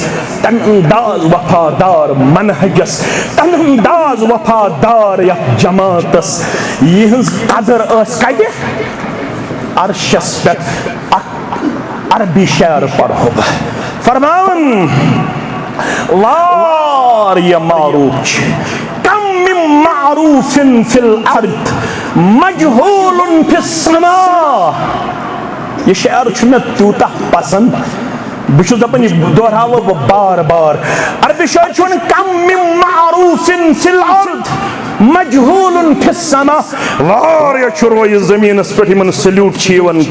तम अंदाज वफादार मनहजस तम अंदाज वफादार जमातस यहज कदर कत अर्शस पे अरबी शेर पढ़ो फरमान वार ये मारूफ कम मिन मारूफिन फिल अर्द मजहूलुन फिस समा ये शेर मे तूता पसंद बहुत दपान दोहराव बार बार अरबी शेर कम मिन मारूफिन फिल अर्द मजहूलुन फिस समा वारिया रोय जमीनस पे सल्यूट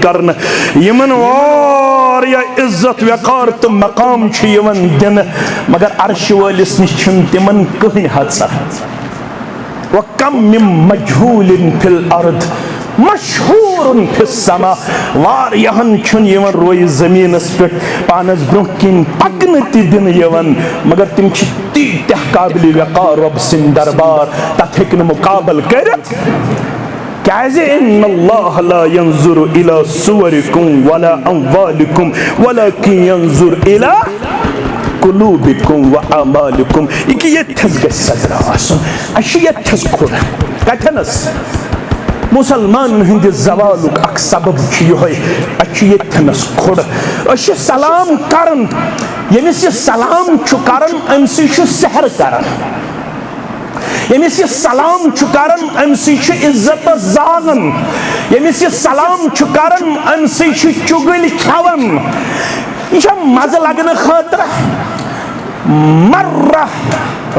करन यमन वारिया इज्जत वकार तो मकाम दिन मगर अर्श वालिस निश तिमन कहीं हादसा व कम मिन मजहूलिन फिल अर्द मशहूरुन फिस समा वारियाहन यवन रोय जमीनस पे पानस ब्रोह किन पकन दिन यवन मगर तिम तीत्या काबिल वकार रब सिंह दरबार तथ हेकन मुकाबल करत इन्नल्लाह ला यंजुरु इला सुवरिकुम वला अम्वालिकुम वलाकिन यंजुरु इला कुलूबिकुम व अमालिकुम ये थस गस सजरा आसन अशी थस खुर कथनस मुसलमान हंद जवालुक अक सबब ये थनस खुर सलाम करन यमिस सलाम करन अमसी सहर करन यमिस सलाम करन अमसी इज्जत जागन यमिस सलाम करन अमसी चुगल खेवन यह मज लगन खतर मर्रा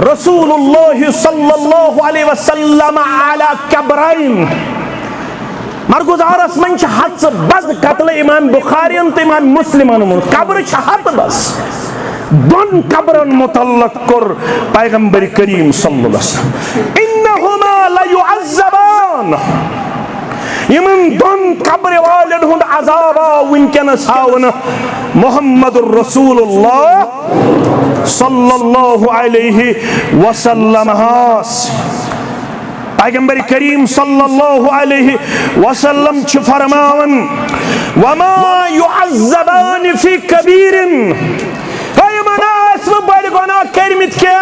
रसूलुल्लाह सल्लल्लाहु अलैहि वसल्लम अला कब्रैन मरगुजारस मन हथ बज कतल इमाम बुखारियन तो इमाम मुस्लिमन कब्र हथ बस दोन कब्रन मुतल्लक कर पैगंबर करीम सल्लल्लाहु अलैहि वसल्लम इन्नहुमा लयुअज़्ज़बान यमन दोन कब्र वालन हुंद अज़ाब वनकनस हावन मुहम्मदुर रसूलुल्लाह सल्लल्लाहु अलैहि वसल्लम हास पैगंबर करीम सल्लल्लाहु अलैहि वसल्लम छ फरमावन वमा युअज़्ज़बान फी कबीरिन बड़ गुनाह करमित क्या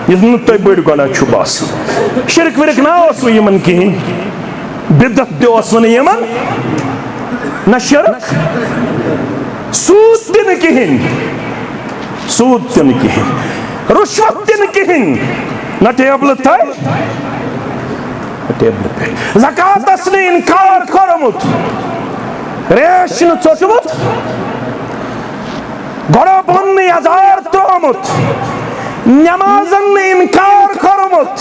तुम बड़ गुनाह छु बस शिरक विरक ना यमन कहीं बिदत यमन न शिरक सूद दिन कहीं सूद दिन कहीं रुश्वत दिन कहीं न टेबल तल टेबल पे ज़कातस ने इनकार करमुत रेश न चोटमुत गड़ा बन हजार त्रोमुत नमाजन ने इनकार करमुत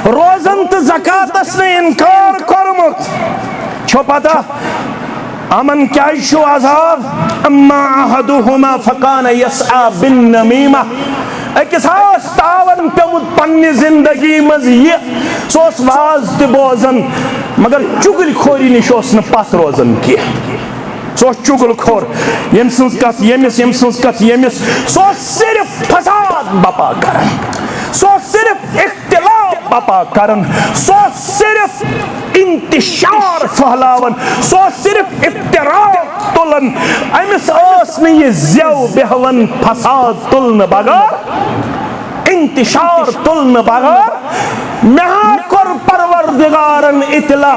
रोजन तो ज़कातस ने इनकार करमुत छो पता अमन क्या अज़ाब अम्मा अहदुहुमा फकान यसआ बिन नमीमा अकिस तावन पेमुत पन्ने जिंदगी मज ये सोस वाज ते बोजन मगर चुगल खोरी निश ओस न पत रोजन की सो चुगल खोर यम सन्स कथ यमिस यम सन्स कथ यमिस सो सिर्फ फसाद बपा करन सो सिर्फ इख्तिलाफ बपा करन सो सिर्फ इंतिशार फहलावन सो सिर्फ इफ्तिराक तुलन अमिस ओस न ये ज़्यव बेहवन फसाद तुलन बगैर इंतिशार तुलन बगैर नहा कर परवरदिगारन इतला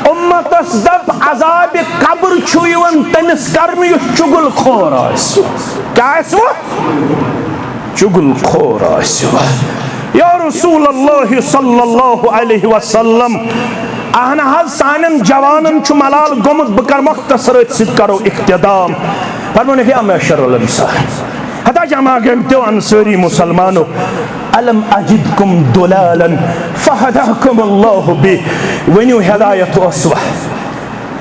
उम्मतस दब अज़ाब कब्र छुयवन तमिस कर्म यु चुगल खोर आस क्या आस वो चुगल खोर आस या रसूल अल्लाह सल्लल्लाहु अलैहि वसल्लम आहन हज सानन जवानन छु मलाल गोमुत बकर मुख्तसर सिद करो इख्तिदाम फरमाने क्या मैशरुल इंसान हता जमा गमतो अंसारी मुसलमानो अलम अजिदकुम दुलालन फहदाकुम अल्लाह बि वनु हिदायत असवा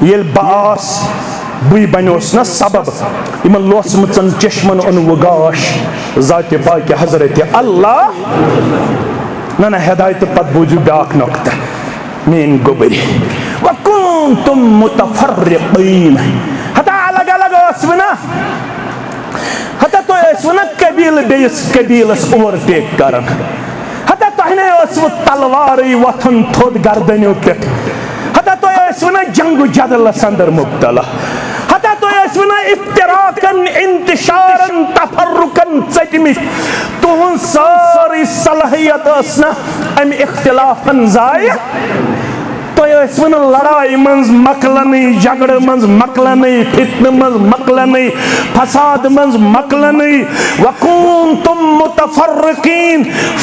येल बास बुई बनोस न सबब इमन लोसमचन चश्मन अनवगाश जाते पाक हजरत अल्लाह नन हिदायत पद बुजु बाक नक्ता मेन गोबरी व कुंतुम मुतफर्रिकीन हता अलग अलग असवना हता तो ऐसवना कबील बेस कबीलस ओवरटेक करन हता तहने ऐसव तलवारी वथन थोद गर्दन्यो पे हता तो ऐसवना जंग जदलस अंदर मुब्तला हता तो ऐसवना इफ्तिराकन इंतिशारन तफर्रुकन चटमिस तुहन सारी सलाहियत असना अम इख्तिलाफन जाय तो ऐसवन लड़ाई मंज मकलनी झगड़ मंज मकलनी फितन मंज मकलनी फसाद मंज मकलनी वकुंतुम मुतफर्रिकीन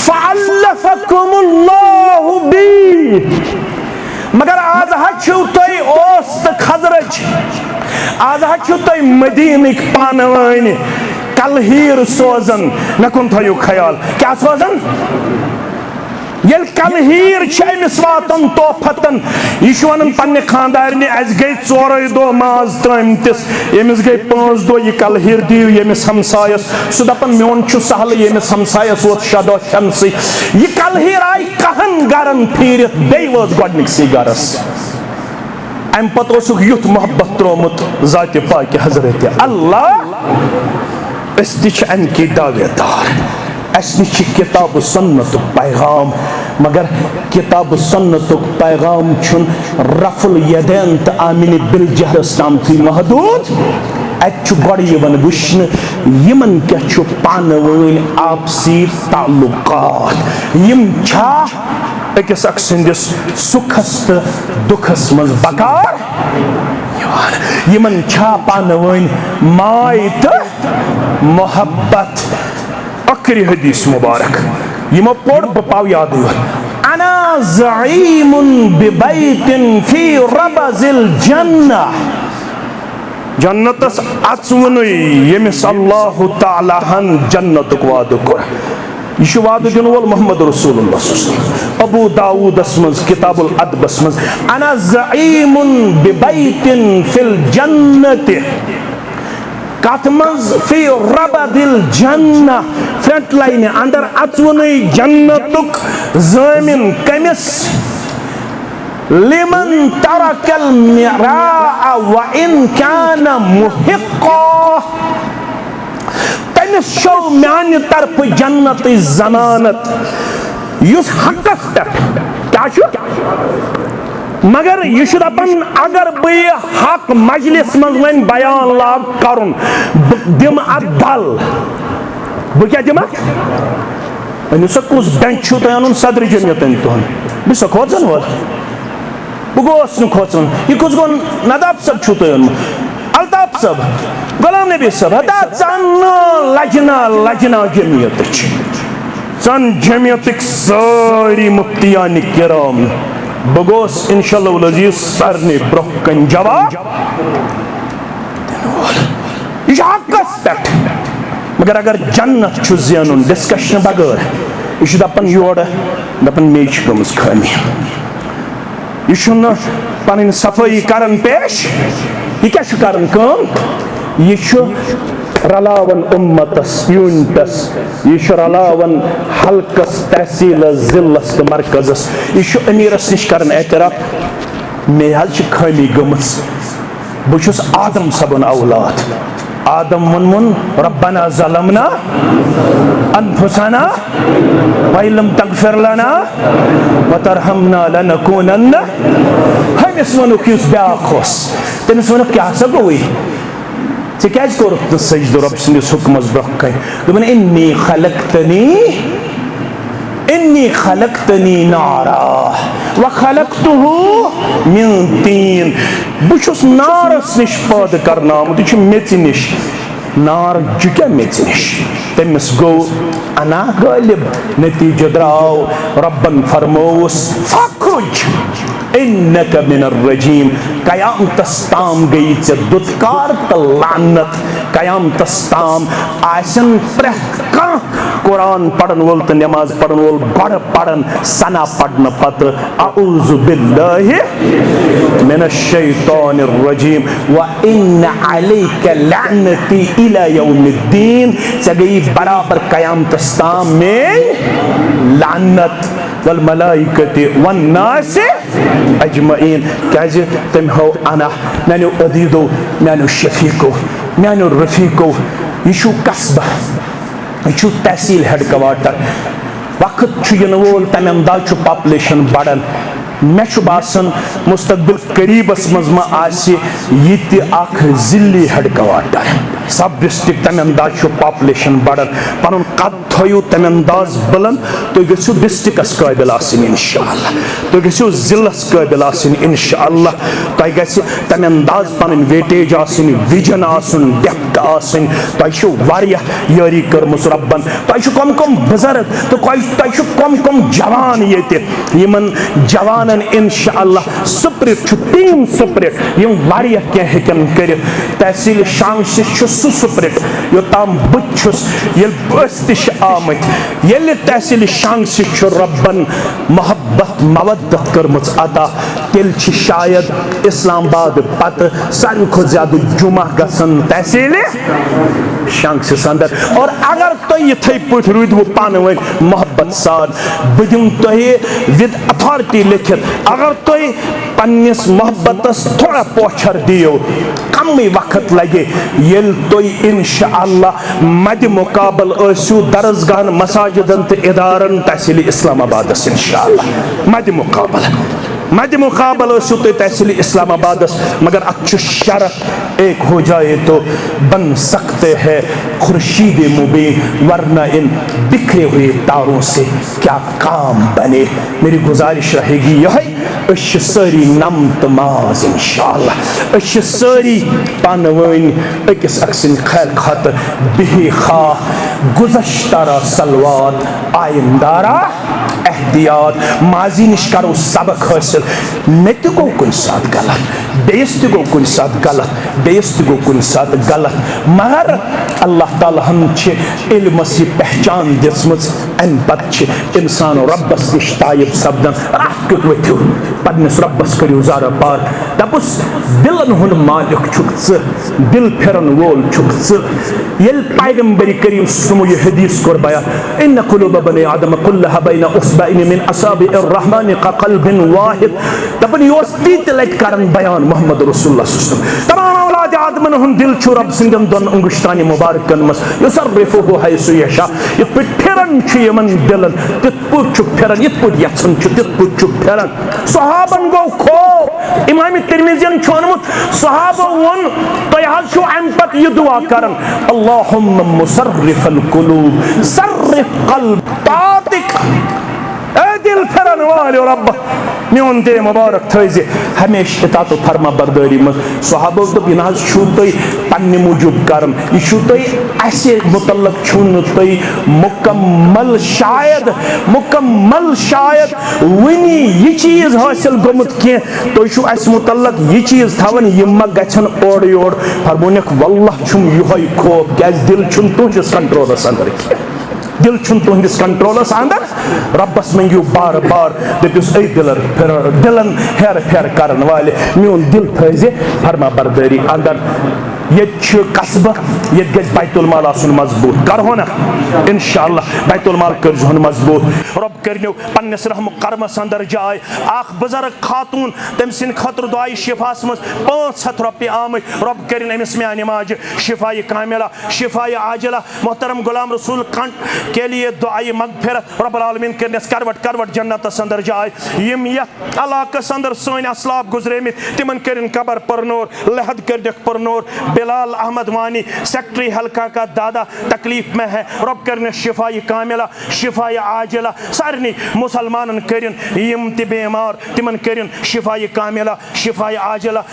फअल्लफकुमुल्लाहु बी मगर आज हछु तोय ओस्त खजरज आज हछु तोय मदीनिक पानवानी कलहीर सोजन नकुन थयो ख्याल क्या सोजन येल कलहीर अमिस वातन तोहफतन यह वन पन्ने खानदारने अस गई 4 दो माज तमतिस यमिस गई 5 दो यह कलहीर दियो यमिस हमसायस सह दपन मोन सहल यमिस हमसायस वो 6 दो शमस यह कलहीर आई कहन गरन फिरत बे वोत गोडनिकसी गरस अम पत युथ मोहब्बत त्रोमुत जात पाक हजरत अल्लाह अस तमकी दावेदार अस किताब सुन्नत पैगाम मगर किताब सुन्नत पैगाम रफुल यदैन तो आमिन बिल जहरस ताम थी महदूद गोड़ वुश्न यमन क्या पानवन आपसी ताल्लुकात यम अकिस अख सिंदिस सुखस तो दुखस मज बकार यमन पानवन माय तो मोहब्बत अखरी हदीस मुबारक यमो पोड़ पाव याद अना ज़ईमुन बिबैतिन फी रबज़िल जन्नह जन्नतस अचवन यमिस अल्लाह ताला हन जन्नतुक वाद कोर यह वाद दिन वोल मोहम्मद रसूलुल्लाह अबू दाऊदस मज किताबुल अदबस मज अना ज़ईमुन बिबैतिन फिल जन्नति कत मज फी रबदिल जन्नह फ्रंट लाइन अंदर अचवन जन्नतुक ज़मीन कमिस लिमन तरकल मिराअ व इन कान मुहिक्का तमिस शो म्यान तरफ जन्नत जमानत युस हकस पे क्या मगर यह दपान अगर बह हक मजलिस मज वन बयान लाग करुन दिम अत दल बह क्या दिम सा कुस बेंच तुम अन सदर जमियत तुहन बह सो खोचन वोल बह गोस खोचन यह कुस गो नदाब सब तुम अल्ताफ सब गुलाम नबी सब हता लजना लजना जमियत सन जमियत सारी मुफ्तियान किराम बह गोस इंशाअल्लाह अजीज सरने ब्रोह कन जवाब यह हकस पे मगर अगर जन्नत ज़ेनुन डिस्कशन बगैर यह दपान योर दपान मे गमज खामी यह पन सफाई करन पेश यह क्या करन काम यह रलावन उम्मतस यूनिटस यह रलावन हल्कस तहसील जिल्लस तो मरकजस यह अमीरस नश करन एतराफ मे खामी गमज बहुस आदम सबन औलाद आदम वोन रब्बना ज़लमना अनफुसना वइलम तगफिर लना वतरहमना लनकूनन्ना हमिस वनुक युस ब्याख तमिस वनुक क्या सा गो क्या कोरुक सजद रब सदिस हुक्मस ब्रोह कन दोपन इन्नी खलक्तनी नारा व खलक्तुहु मिन तीन बहुस नारस निश पैदा करनामुत यह मेच निश नार जुक्या मेच निश तमिस गो अना गालिब नतीजा द्राव रब्बन फरमोस फखरुज इन्नक मिनर रजीम कयामतस ताम गई चे दुत्कार तो लानत कयामतस ताम आसन प्रेथ कुरान पढ़न वोल तो नमाज पढ़न वोल गड़ पढ़न सना पढ़न पत अऊज़ु बिल्लाहि मिनश शैतानिर रजीम व इन्न अलैका लअनती इला यौमिद्दीन से गई बराबर कयामतस ताम में लानत वल मलाइकति वन नास अजमईन क्या तम हो अना मानो अदीदो मानो शफीको मानो रफीको यह कस्बा यह तहसील हेडक्वार्टर वक्त इन वोल तम अंदाज पॉपुलेशन बढ़ान मे बासान मुस्तकबिल करीबस मज जिली हेडक्वार्टर सब डिस्ट्रिक्ट तम अंदाज पॉपुलेशन बढ़ान पन कद थो तम अंदाज बुलंद तुम गो डिस्ट्रिक्स काबिल इंशाअल्लाह तुम गो जिलस काबिल इंशाअल्लाह तुम ग तम अंदाज पन वेटेज विजन डेप्थ तुम यारी कर्मस रब्बन तुम कम कम बुजुर्ग तो तुम कम कम जवान ये जवान इंशाअल्लाह स्पिरिट टीम स्पिरिट क्या हेकन कर तहसील शांग सु स्पिरिट योताम बुस आमत ये तहसील शांग रब्बन मोहब्बत मवद्दत कर्मच अता तेल शायद इस्लामाबाद पत सारी खो ज्यादा जुमा गसन तहसील शांग अंदर और अगर तुम ये पे रूदव पान वन मोहब्बत साद बह दिम तुह विद अथॉरिटी लिखित अगर तुम पन्निस मोहब्बतस थोड़ा पोछर दियो कम वक्त लगे ये तुम इंशाअल्लाह मद मुकाबल ऐसु दरसगाह मसाजिदन तो इदारन तहसील इस्लामाबाद इंशाअल्लाह मद मुकाबल मद मुकाबल तहसील इस्लामाबाद मगर अच्छ शर्त एक हो जाए तो बन सकते हैं खुर्शीद मुबीन वरना इन बिखरे हुए तारों से क्या काम बने। मेरी गुजारिश रहेगी यही सारी नम तमाज इंशाअल्लाह सारी पान वन अकिस अक्सिन खैर खातर बिही खा गुज़श्तारा सलवात आइंदारा एहतियात माजी निश करो सबक हासिल मे तो गो कुन साथ गलत बेस तो गो कुन साथ गलत बेस तो गो कुन साथ गलत मगर अल्लाह ताला हम इल्म से पहचान दिसमस अन पत इंसान रब्बस निश तायब सपदन राह क्युत वथियो पन्नस रब्बस करियो ज़ारा पार दपुस दिलन हुन मालिक छुक दिल फिरन वोल छुक येल पैगंबरी करीम सुमो ये हदीस कोर बयान इन कुलूब बनी आदम कुल्लहा बैन उसबैन मिन असाबिर रहमान का कल्बिन वाहिद दपन योस तीत लट करन बयान मोहम्मद रसूलुल्लाह सल्लल्लाहु अलैहि वसल्लम तमाम औलाद आदम हुन दिल छु रब सिंदन दोन अंगुश्तानी मुबारकन मस युसर्रिफुहु हैसु यशा ये फिरन छु यमन दिलन तित पुट छु फिरन ये पुट यछन छु तित पुट छु फिरन सहाबन गो खो इमाम तिरमिज़ी छोनमुत सहाबा वन तो यह छु अम पत ये दुआ करन अल्लाहुम्मा मुसर्रिफल कुलूब सर्रिफ क़ल्ब तातिक ए दिल फिरन वाले रब मेन दे मुबारक थजे हमेशा इताअत फरमा बरदारी मज सहाबो तो बिना छु तय पन्ने मूजूब करन ये छु तय ऐसे मुतल्लक छु न तय मुकम्मल शायद वनी ये चीज हासिल गमुत के तो छु अस मुतल्लक ये चीज थावन यम गछन ओर योर फरमोनक वल्लाह छुम यही खौफ क्या दिल छुन तुझस कंट्रोलस अंदर दिल छुन तुहंदिस कंट्रोलस अंदर रब्बस मंगियो बार बार दपिस ए दिलन हेर फेर करन वाले मेन दिल थजे फरमा बरदारी अंदर ये कस्बा ये बैतुल माल आसन मजबूत करहो ना इंशाअल्लाह बैतुल माल कर मजबूत रब करनो पन्नस रहम करमस अंदर जाय आख बुजुर्ग खातून तम सिन खतर दुआई शिफास मज 500 रुपये आम रब करिन अमिस म्यान माज शिफाई कामिला शिफाई आजिला मोहतरम गुलाम रसूल कंट के लिए दुआई मगफिरत रब्बुल आलमीन करनस करवट जन्नतस अंदर जाय यम यथ इलाकस अंदर सोन असलाफ गुजरेमित तिमन करिन कबर परनोर लहद करदक परनोर बिलाल अहमद वानी सेक्रेटरी हल्का का दादा तकलीफ में है रब करने शिफाई कामिला शिफाई आजिला सारनी मुसलमान करिन यम ति बेमार तिमन करिन शिफाई कामिला शिफाई आजिला